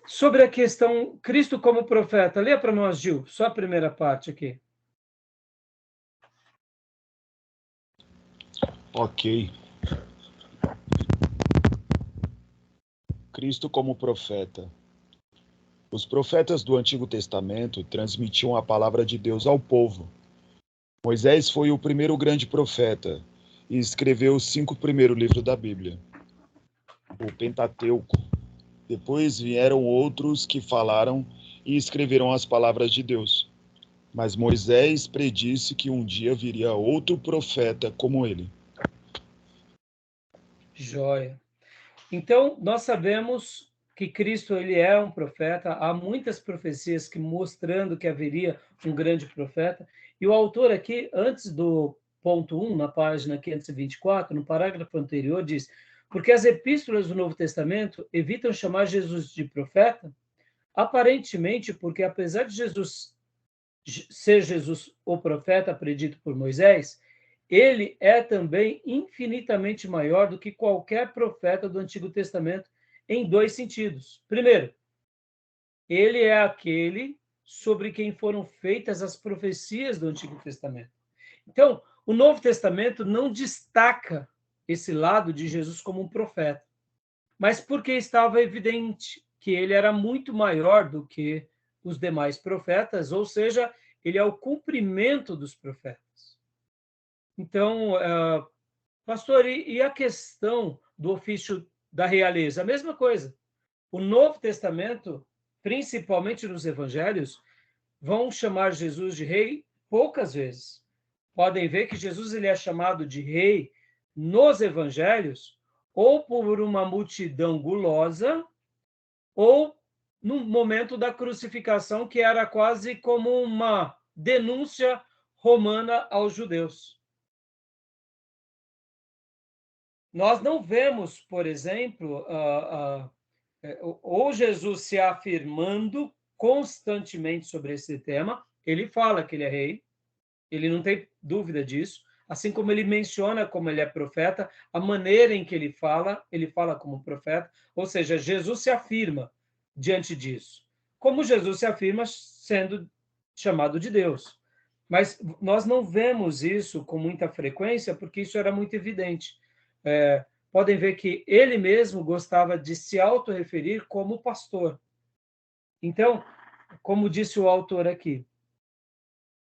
Sobre a questão Cristo como profeta, lê para nós, Gil, só a primeira parte aqui. Ok. Cristo como profeta. Os profetas do Antigo Testamento transmitiam a palavra de Deus ao povo. Moisés foi o primeiro grande profeta e escreveu os 5 primeiros livros da Bíblia, o Pentateuco. Depois vieram outros que falaram e escreveram as palavras de Deus. Mas Moisés predisse que um dia viria outro profeta como ele. Joia. Então, nós sabemos que Cristo ele é um profeta. Há muitas profecias que mostrando que haveria um grande profeta. E o autor aqui, antes do ponto 1, na página 524, no parágrafo anterior, diz: porque as epístolas do Novo Testamento evitam chamar Jesus de profeta, aparentemente porque, apesar de ser Jesus o profeta predito por Moisés, ele é também infinitamente maior do que qualquer profeta do Antigo Testamento em 2 sentidos. Primeiro, ele é aquele sobre quem foram feitas as profecias do Antigo Testamento. Então, o Novo Testamento não destaca esse lado de Jesus como um profeta, mas porque estava evidente que ele era muito maior do que os demais profetas, ou seja, ele é o cumprimento dos profetas. Então, pastor, e a questão do ofício da realeza? A mesma coisa. O Novo Testamento, principalmente nos evangelhos, vão chamar Jesus de rei poucas vezes. Podem ver que Jesus ele é chamado de rei nos evangelhos ou por uma multidão gulosa ou no momento da crucificação, que era quase como uma denúncia romana aos judeus. Nós não vemos, por exemplo, ou Jesus se afirmando constantemente sobre esse tema. Ele fala que ele é rei, ele não tem dúvida disso, assim como ele menciona como ele é profeta, a maneira em que ele fala como profeta, ou seja, Jesus se afirma diante disso, como Jesus se afirma sendo chamado de Deus. Mas nós não vemos isso com muita frequência, porque isso era muito evidente. podem ver que ele mesmo gostava de se autorreferir como pastor. Então, como disse o autor aqui,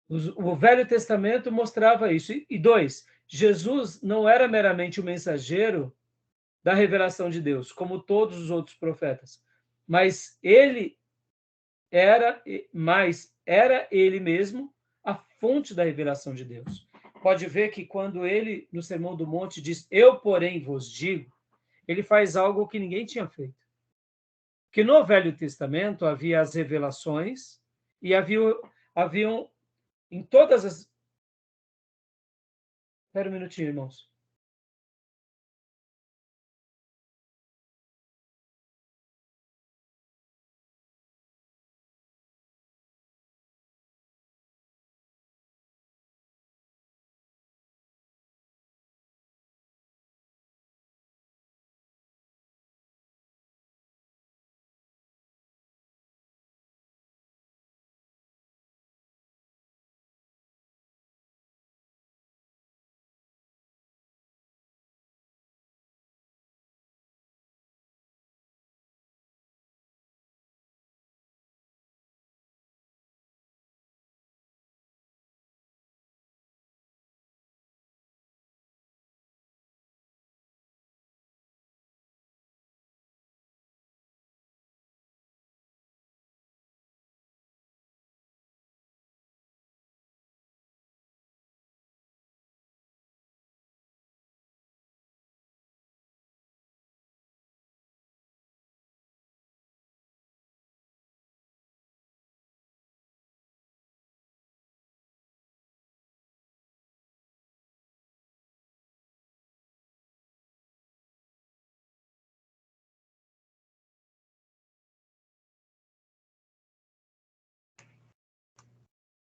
o Velho Testamento mostrava isso. E dois, Jesus não era meramente o mensageiro da revelação de Deus, como todos os outros profetas, mas era ele mesmo a fonte da revelação de Deus. Pode ver que quando ele, no Sermão do Monte, diz, eu, porém, vos digo, ele faz algo que ninguém tinha feito. Que no Velho Testamento havia as revelações e haviam em todas as... Espera um minutinho, irmãos.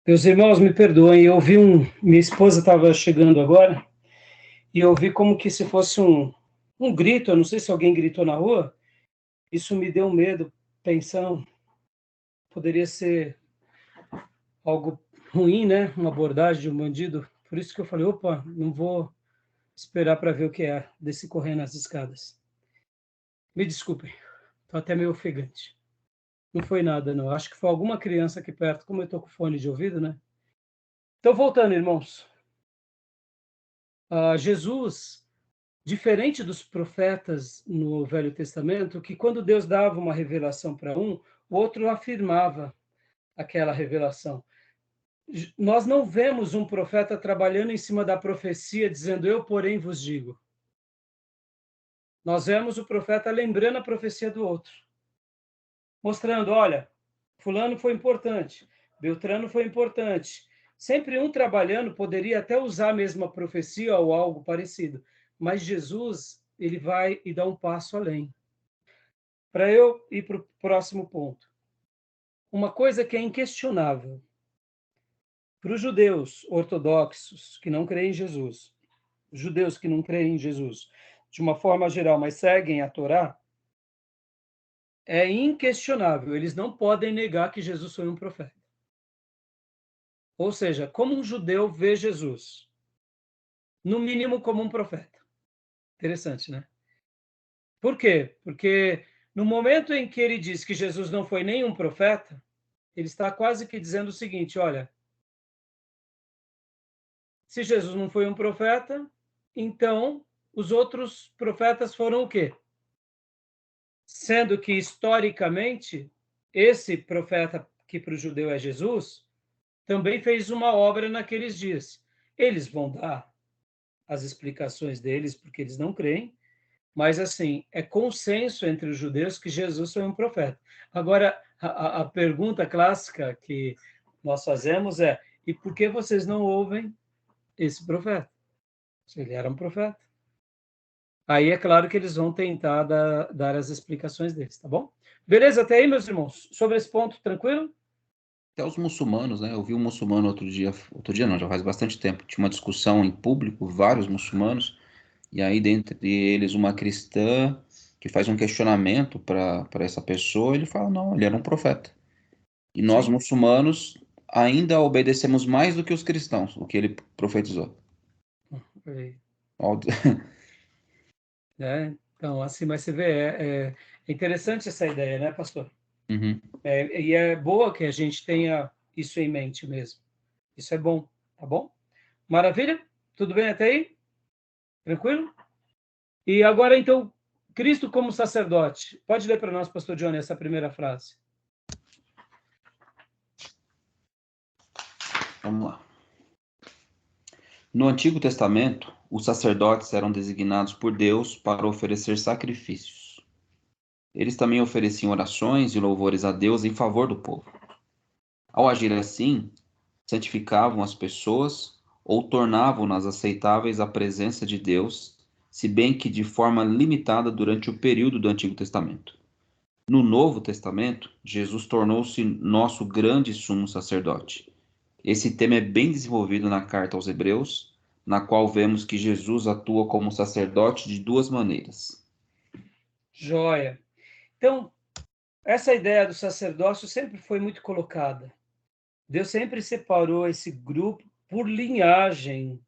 Meus irmãos, me perdoem, minha esposa estava chegando agora, e eu ouvi como que se fosse um grito, eu não sei se alguém gritou na rua, isso me deu medo, pensando, poderia ser algo ruim, né? Uma abordagem de um bandido, por isso que eu falei, opa, não vou esperar para ver o que é, desse correr nas escadas. Me desculpem, estou até meio ofegante. Não foi nada, não. Acho que foi alguma criança aqui perto, como eu estou com fone de ouvido, né? Então, voltando, irmãos. Jesus, diferente dos profetas no Velho Testamento, que quando Deus dava uma revelação para um, o outro afirmava aquela revelação. Nós não vemos um profeta trabalhando em cima da profecia, dizendo, eu, porém, vos digo. Nós vemos o profeta lembrando a profecia do outro. Mostrando, olha, fulano foi importante, Beltrano foi importante. Sempre um trabalhando poderia até usar a mesma profecia ou algo parecido, mas Jesus, ele vai e dá um passo além. Para eu ir para o próximo ponto. Uma coisa que é inquestionável. Para os judeus ortodoxos que não creem em Jesus, judeus que não creem em Jesus, de uma forma geral, mas seguem a Torá, é inquestionável, eles não podem negar que Jesus foi um profeta. Ou seja, como um judeu vê Jesus? No mínimo como um profeta. Interessante, né? Por quê? Porque no momento em que ele diz que Jesus não foi nenhum profeta, ele está quase que dizendo o seguinte, olha, se Jesus não foi um profeta, então os outros profetas foram o quê? Sendo que, historicamente, esse profeta, que para o judeu é Jesus, também fez uma obra naqueles dias. Eles vão dar as explicações deles, porque eles não creem, mas, assim, é consenso entre os judeus que Jesus foi um profeta. Agora, a pergunta clássica que nós fazemos é, e por que vocês não ouvem esse profeta? Se ele era um profeta. Aí é claro que eles vão tentar dar as explicações deles, tá bom? Beleza, até aí, meus irmãos? Sobre esse ponto, tranquilo? Até os muçulmanos, né? Eu vi um muçulmano outro dia não, já faz bastante tempo. Tinha uma discussão em público, vários muçulmanos, e aí dentre eles uma cristã que faz um questionamento para essa pessoa, ele fala, não, ele era um profeta. E nós, Sim. muçulmanos, ainda obedecemos mais do que os cristãos, o que ele profetizou. Aí. né? Então, assim, mas você vê, é interessante essa ideia, né, pastor? Uhum. E é boa que a gente tenha isso em mente mesmo. Isso é bom, tá bom? Maravilha? Tudo bem até aí? Tranquilo? E agora, então, Cristo como sacerdote. Pode ler para nós, pastor Johnny, essa primeira frase. Vamos lá. No Antigo Testamento, os sacerdotes eram designados por Deus para oferecer sacrifícios. Eles também ofereciam orações e louvores a Deus em favor do povo. Ao agir assim, santificavam as pessoas ou tornavam-nas aceitáveis à presença de Deus, se bem que de forma limitada durante o período do Antigo Testamento. No Novo Testamento, Jesus tornou-se nosso grande sumo sacerdote. Esse tema é bem desenvolvido na carta aos Hebreus, na qual vemos que Jesus atua como sacerdote de duas maneiras. Joia. Então, essa ideia do sacerdócio sempre foi muito colocada. Deus sempre separou esse grupo por linhagem.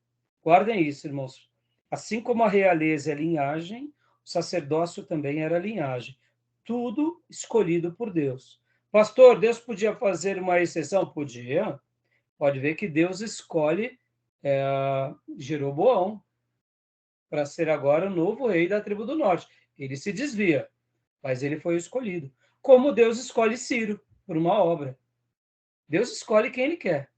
Guardem isso, irmãos. Assim como a realeza é linhagem, o sacerdócio também era linhagem. Tudo escolhido por Deus. Pastor, Deus podia fazer uma exceção? Podia. Pode ver que Deus escolhe Jeroboão para ser agora o novo rei da tribo do norte. Ele se desvia, mas ele foi escolhido. Como Deus escolhe Ciro por uma obra. Deus escolhe quem ele quer.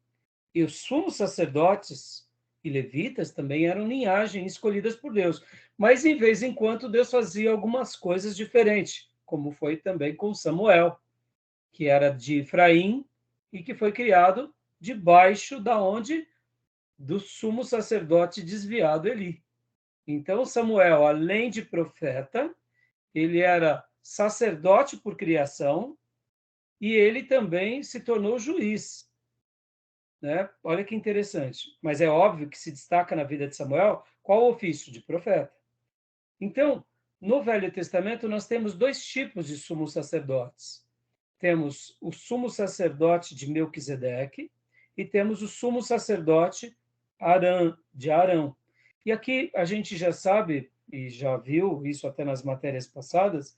E os sumos sacerdotes e levitas também eram linhagem escolhidas por Deus. Mas, em vez em quando, Deus fazia algumas coisas diferentes, como foi também com Samuel, que era de Efraim e que foi criado debaixo da onde do sumo sacerdote desviado Eli. Então, Samuel, além de profeta, ele era sacerdote por criação e ele também se tornou juiz. Né? Olha que interessante. Mas é óbvio que se destaca na vida de Samuel qual o ofício? De profeta. Então, no Velho Testamento, nós temos dois tipos de sumos sacerdotes. Temos o sumo sacerdote de Melquisedeque e temos o sumo sacerdote de Arão. E aqui a gente já sabe, e já viu isso até nas matérias passadas,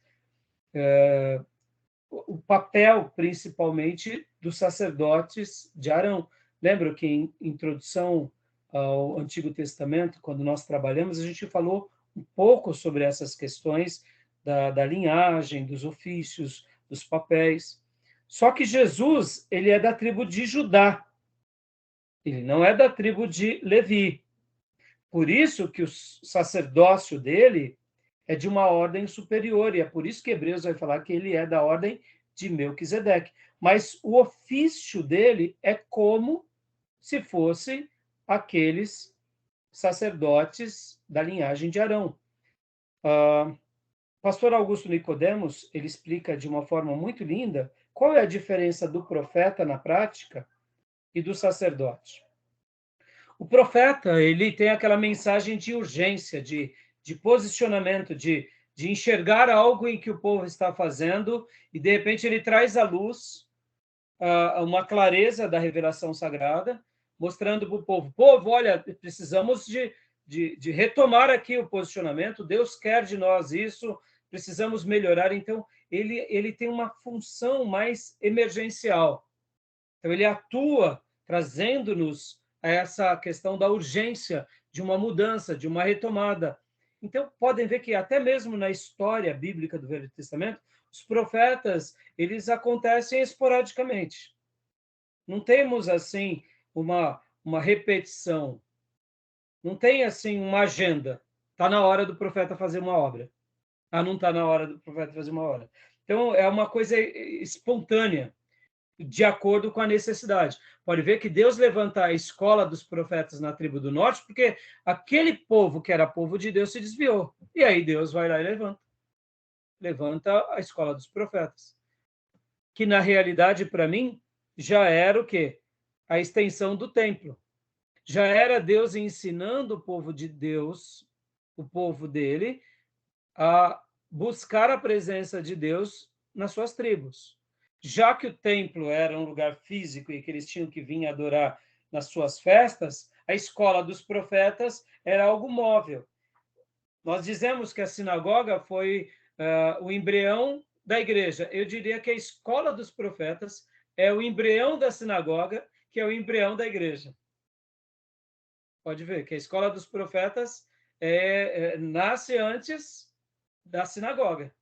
o papel, principalmente, dos sacerdotes de Arão. Lembra que em introdução ao Antigo Testamento, quando nós trabalhamos, a gente falou um pouco sobre essas questões da linhagem, dos ofícios, dos papéis. Só que Jesus, ele é da tribo de Judá. Ele não é da tribo de Levi. Por isso que o sacerdócio dele é de uma ordem superior, e é por isso que Hebreus vai falar que ele é da ordem de Melquisedeque. Mas o ofício dele é como se fosse aqueles sacerdotes da linhagem de Arão. Pastor Augusto Nicodemos, ele explica de uma forma muito linda qual é a diferença do profeta na prática e do sacerdote. O profeta, ele tem aquela mensagem de urgência, de posicionamento, de enxergar algo em que o povo está fazendo e, de repente, ele traz à luz uma clareza da revelação sagrada, mostrando para o povo, olha, precisamos de retomar aqui o posicionamento, Deus quer de nós isso, precisamos melhorar. Então, ele tem uma função mais emergencial. Então, ele atua trazendo-nos a essa questão da urgência de uma mudança, de uma retomada. Então, podem ver que até mesmo na história bíblica do Velho Testamento, os profetas, eles acontecem esporadicamente. Não temos, assim, uma repetição. Não tem, assim, uma agenda. Está na hora do profeta fazer uma obra. Não está na hora do profeta fazer uma obra. Então, é uma coisa espontânea, de acordo com a necessidade. Pode ver que Deus levanta a escola dos profetas na tribo do norte, porque aquele povo que era povo de Deus se desviou. E aí Deus vai lá e levanta a escola dos profetas. Que na realidade, para mim, já era o quê? A extensão do templo. Já era Deus ensinando o povo de Deus, o povo dele, a buscar a presença de Deus nas suas tribos. Já que o templo era um lugar físico e que eles tinham que vir adorar nas suas festas, a escola dos profetas era algo móvel. Nós dizemos que a sinagoga foi o embrião da igreja. Eu diria que a escola dos profetas é o embrião da sinagoga, que é o embrião da igreja. Pode ver que a escola dos profetas nasce antes da sinagoga.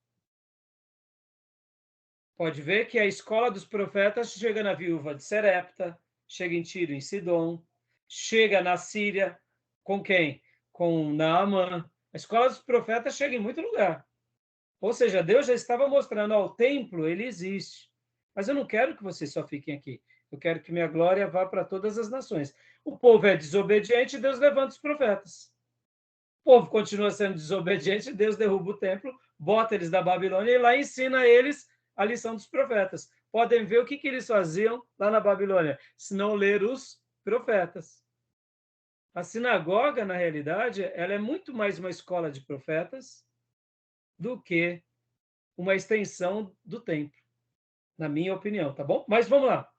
Pode ver que a escola dos profetas chega na viúva de Serepta, chega em Tiro, em Sidom, chega na Síria, com quem? Com Naamã. A escola dos profetas chega em muito lugar. Ou seja, Deus já estava mostrando, o templo, ele existe. Mas eu não quero que vocês só fiquem aqui. Eu quero que minha glória vá para todas as nações. O povo é desobediente, Deus levanta os profetas. O povo continua sendo desobediente, Deus derruba o templo, bota eles da Babilônia e lá ensina eles a lição dos profetas. Podem ver o que eles faziam lá na Babilônia, se não ler os profetas. A sinagoga, na realidade, ela é muito mais uma escola de profetas do que uma extensão do templo, na minha opinião, tá bom? Mas vamos lá.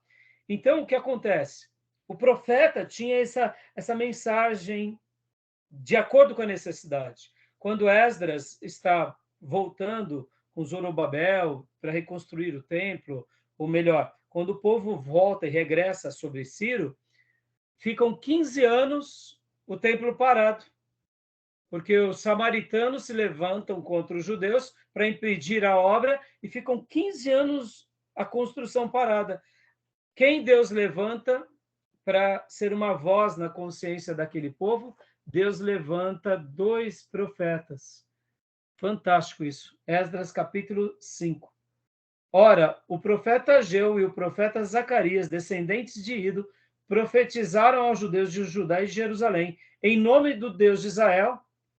Então, o que acontece? O profeta tinha essa mensagem de acordo com a necessidade. Quando Esdras está voltando com Zorobabel para reconstruir o templo, ou melhor, quando o povo volta e regressa sobre Ciro, ficam 15 anos o templo parado, porque os samaritanos se levantam contra os judeus para impedir a obra e ficam 15 anos a construção parada. Quem Deus levanta para ser uma voz na consciência daquele povo? Deus levanta 2 profetas. Fantástico isso. Esdras capítulo 5. Ora, o profeta Ageu e o profeta Zacarias, descendentes de Ido, profetizaram aos judeus de Judá e de Jerusalém, em nome do Deus de Israel,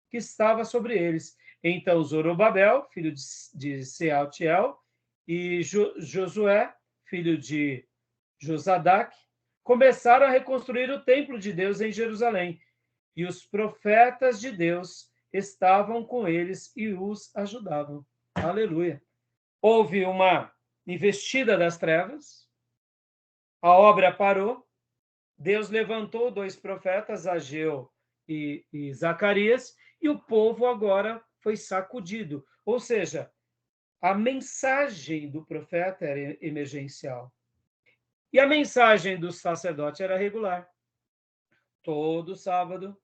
que estava sobre eles. Então Zorobabel, filho de Sealtiel, e Josué, filho de Josadac, começaram a reconstruir o templo de Deus em Jerusalém. E os profetas de Deus estavam com eles e os ajudavam. Aleluia. Houve uma investida das trevas, a obra parou, Deus levantou 2 profetas, Ageu e Zacarias, e o povo agora foi sacudido. Ou seja, a mensagem do profeta era emergencial. E a mensagem do sacerdote era regular. Todo sábado,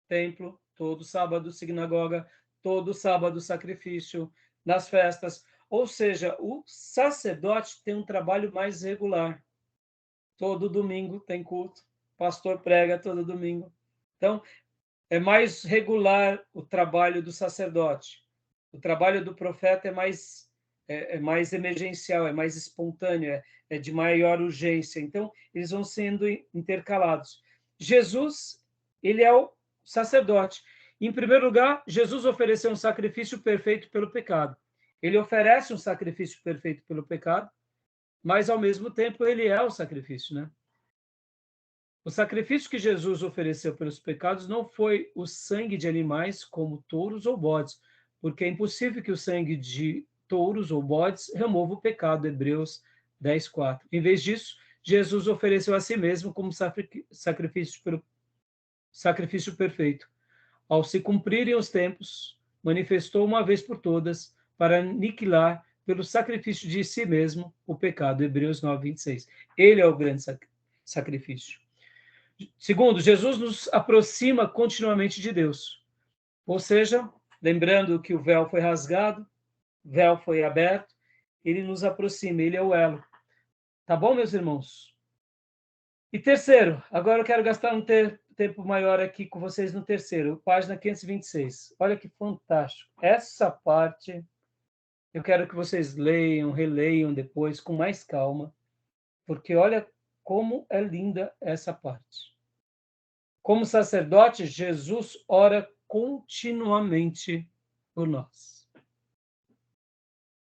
templo, todo sábado, sinagoga, todo sábado, sacrifício, nas festas. Ou seja, o sacerdote tem um trabalho mais regular. Todo domingo tem culto, o pastor prega todo domingo. Então, é mais regular o trabalho do sacerdote. O trabalho do profeta é mais emergencial, é mais espontâneo, é de maior urgência. Então, eles vão sendo intercalados. Jesus, ele é o sacerdote. Em primeiro lugar, Jesus ofereceu um sacrifício perfeito pelo pecado. Ele oferece um sacrifício perfeito pelo pecado, mas, ao mesmo tempo, ele é o sacrifício, né? O sacrifício que Jesus ofereceu pelos pecados não foi o sangue de animais como touros ou bodes, porque é impossível que o sangue de touros ou bodes remova o pecado, Hebreus 10:4. Em vez disso, Jesus ofereceu a si mesmo como sacrifício perfeito. Ao se cumprirem os tempos, manifestou uma vez por todas para aniquilar pelo sacrifício de si mesmo o pecado, Hebreus 9:26. Ele é o grande sacrifício. Segundo, Jesus nos aproxima continuamente de Deus. Ou seja, lembrando que o véu foi rasgado, o véu foi aberto, ele nos aproxima, ele é o elo. Tá bom, meus irmãos? E terceiro, agora eu quero gastar um tempo maior aqui com vocês no terceiro, página 526. Olha que fantástico. Essa parte eu quero que vocês leiam, releiam depois com mais calma, porque olha como é linda essa parte. Como sacerdote, Jesus ora continuamente por nós.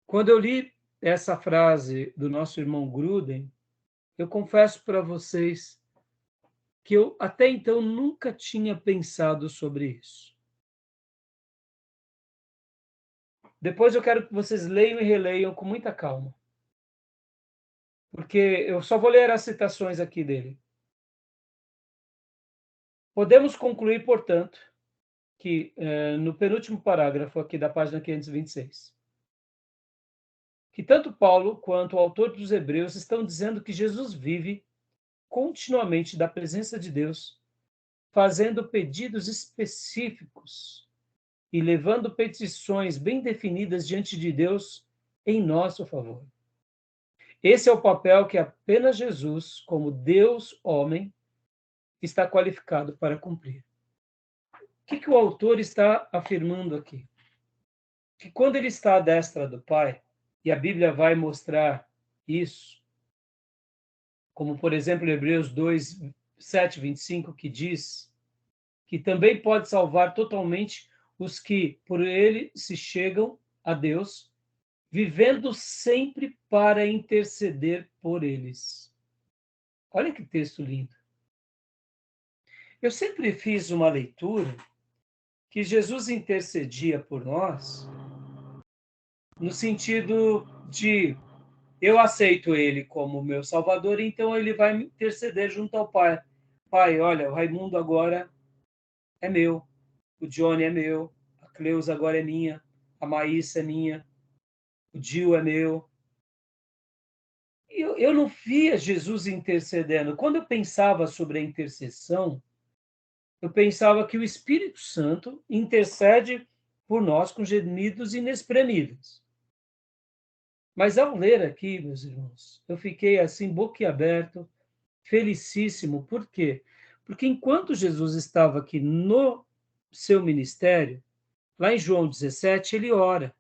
Quando eu li essa frase do nosso irmão Gruden, eu confesso para vocês que eu até então nunca tinha pensado sobre isso. Depois eu quero que vocês leiam e releiam com muita calma, porque eu só vou ler as citações aqui dele. Podemos concluir, portanto, que no penúltimo parágrafo aqui da página 526, que tanto Paulo quanto o autor dos Hebreus estão dizendo que Jesus vive continuamente da presença de Deus, fazendo pedidos específicos e levando petições bem definidas diante de Deus em nosso favor. Esse é o papel que apenas Jesus, como Deus homem, está qualificado para cumprir. O que o autor está afirmando aqui? Que quando ele está à destra do Pai, e a Bíblia vai mostrar isso, como, por exemplo, Hebreus 2, 7, 25, que diz que também pode salvar totalmente os que por ele se chegam a Deus, vivendo sempre para interceder por eles. Olha que texto lindo. Eu sempre fiz uma leitura que Jesus intercedia por nós no sentido de eu aceito ele como meu Salvador, então ele vai me interceder junto ao Pai. Pai, olha, o Raimundo agora é meu, o Johnny é meu, a Cleusa agora é minha, a Maísa é minha, o Gil é meu. Eu não via Jesus intercedendo. Quando eu pensava sobre a intercessão, eu pensava que o Espírito Santo intercede por nós com gemidos inexprimíveis. Mas ao ler aqui, meus irmãos, eu fiquei assim boquiaberto, felicíssimo. Por quê? Porque enquanto Jesus estava aqui no seu ministério, lá em João 17, ele ora.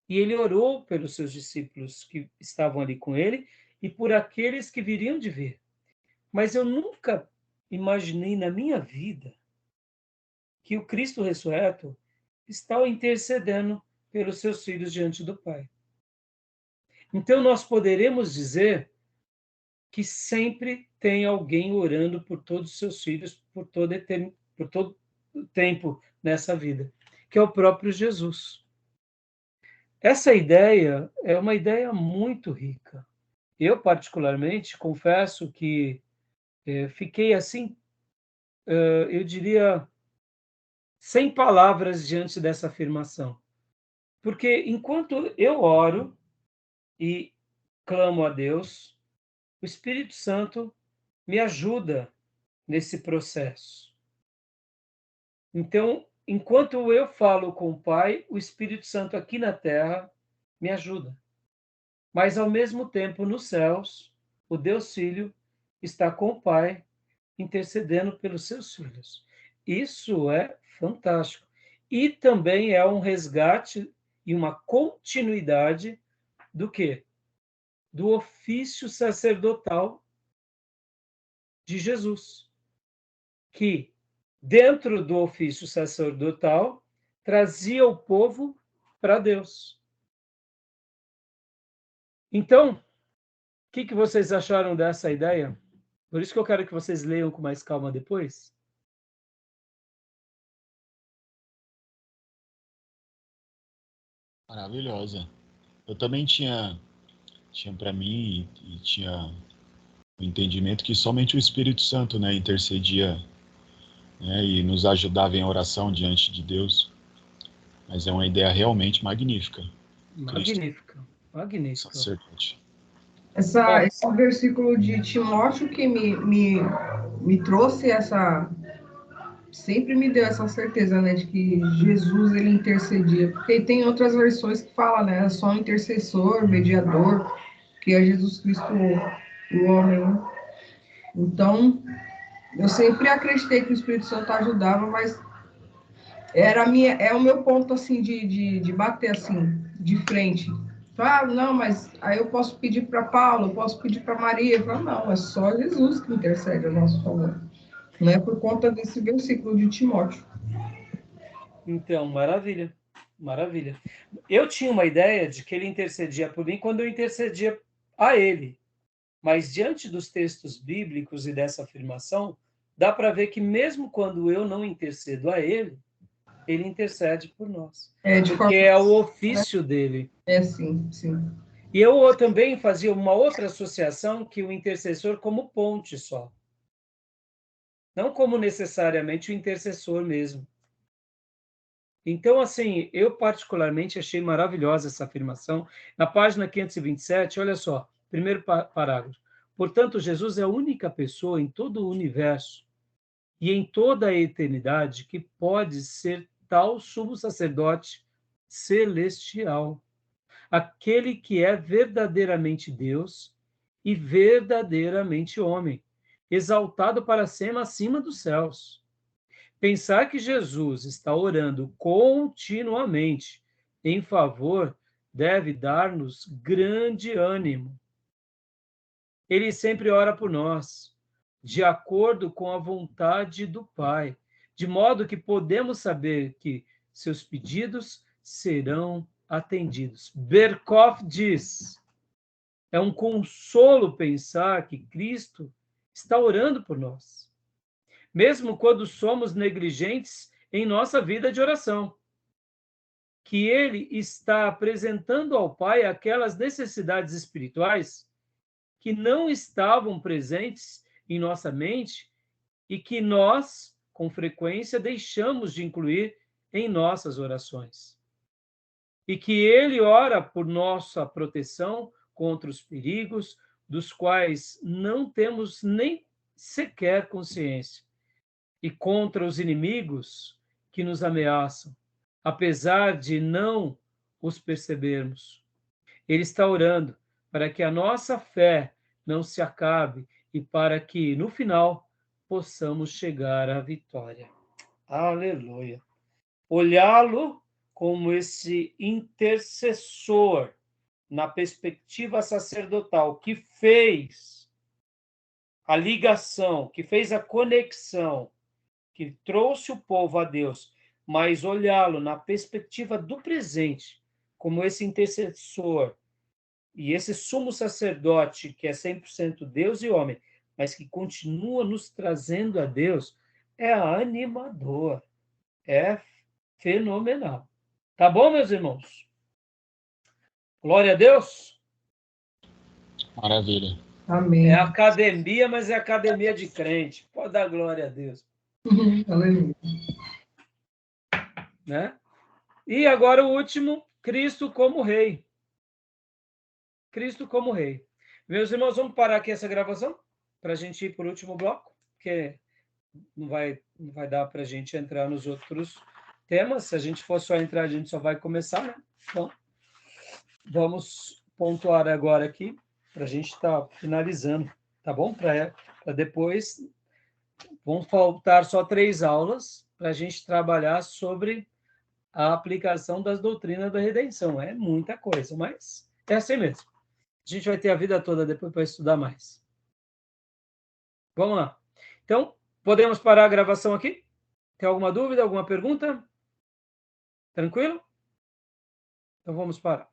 E ele orou pelos seus discípulos que estavam ali com ele e por aqueles que viriam de vir. Mas eu nunca imaginei na minha vida que o Cristo ressurreto está intercedendo pelos seus filhos diante do Pai. Então, nós poderemos dizer que sempre tem alguém orando por todos os seus filhos por todo o tempo nessa vida, que é o próprio Jesus. Essa ideia é uma ideia muito rica. Eu, particularmente, confesso que fiquei assim, eu diria, sem palavras diante dessa afirmação. Porque enquanto eu oro e clamo a Deus, o Espírito Santo me ajuda nesse processo. Então, enquanto eu falo com o Pai, o Espírito Santo aqui na terra me ajuda. Mas, ao mesmo tempo, nos céus, o Deus Filho está com o Pai, intercedendo pelos seus filhos. Isso é fantástico. E também é um resgate e uma continuidade do quê? Do ofício sacerdotal de Jesus, que, dentro do ofício sacerdotal, trazia o povo para Deus. Então, o que vocês acharam dessa ideia? Por isso que eu quero que vocês leiam com mais calma depois. Maravilhosa. Eu também tinha para mim e tinha o entendimento que somente o Espírito Santo, né, intercedia, né, e nos ajudava em oração diante de Deus. Mas é uma ideia realmente magnífica. Magnífica, magnífica. Sacerdote. Esse versículo de Timóteo que me trouxe essa... Sempre me deu essa certeza, né, de que Jesus, ele intercedia. Porque tem outras versões que falam, né, só um intercessor, mediador, que é Jesus Cristo, o homem. Né? Então, eu sempre acreditei que o Espírito Santo ajudava, mas é o meu ponto, assim, de bater, assim, de frente. Ah, não, mas aí eu posso pedir para Paulo, eu posso pedir para Maria. Eu falo, não, é só Jesus que intercede a nosso favor. Não é por conta desse versículo de Timóteo. Então, maravilha, maravilha. Eu tinha uma ideia de que ele intercedia por mim quando eu intercedia a ele. Mas diante dos textos bíblicos e dessa afirmação, dá para ver que mesmo quando eu não intercedo a ele, ele intercede por nós. Porque é o ofício dele. É, sim, sim. E eu também fazia uma outra associação que o intercessor como ponte só. Não como necessariamente o intercessor mesmo. Então, assim, eu particularmente achei maravilhosa essa afirmação. Na página 527, olha só, primeiro parágrafo. Portanto, Jesus é a única pessoa em todo o universo e em toda a eternidade que pode ser tal sumo sacerdote celestial, aquele que é verdadeiramente Deus e verdadeiramente homem, exaltado para sempre acima dos céus. Pensar que Jesus está orando continuamente em favor deve dar-nos grande ânimo. Ele sempre ora por nós, de acordo com a vontade do Pai, de modo que podemos saber que seus pedidos serão atendidos. Berkhoff diz: é um consolo pensar que Cristo está orando por nós, mesmo quando somos negligentes em nossa vida de oração, que Ele está apresentando ao Pai aquelas necessidades espirituais que não estavam presentes em nossa mente e que nós, com frequência, deixamos de incluir em nossas orações. E que Ele ora por nossa proteção contra os perigos, dos quais não temos nem sequer consciência, e contra os inimigos que nos ameaçam, apesar de não os percebermos. Ele está orando para que a nossa fé não se acabe e para que, no final, possamos chegar à vitória. Aleluia. Olhá-lo como esse intercessor na perspectiva sacerdotal que fez a ligação, que fez a conexão, que trouxe o povo a Deus, mas olhá-lo na perspectiva do presente, como esse intercessor e esse sumo sacerdote que é 100% Deus e homem, mas que continua nos trazendo a Deus, é animador, é fenomenal. Tá bom, meus irmãos? Glória a Deus. Maravilha. Amém. É academia, mas é academia de crente. Pode dar glória a Deus. Aleluia. Né? E agora o último, Cristo como Rei. Cristo como Rei. Meus irmãos, vamos parar aqui essa gravação para a gente ir para o último bloco, porque não vai dar para a gente entrar nos outros temas. Se a gente for só entrar, a gente só vai começar, né? Então, vamos pontuar agora aqui para a gente estar finalizando, tá bom? Para depois, vão faltar só 3 aulas para a gente trabalhar sobre a aplicação das doutrinas da redenção. É muita coisa, mas é assim mesmo. A gente vai ter a vida toda depois para estudar mais. Vamos lá. Então, podemos parar a gravação aqui? Tem alguma dúvida, alguma pergunta? Tranquilo? Então vamos parar.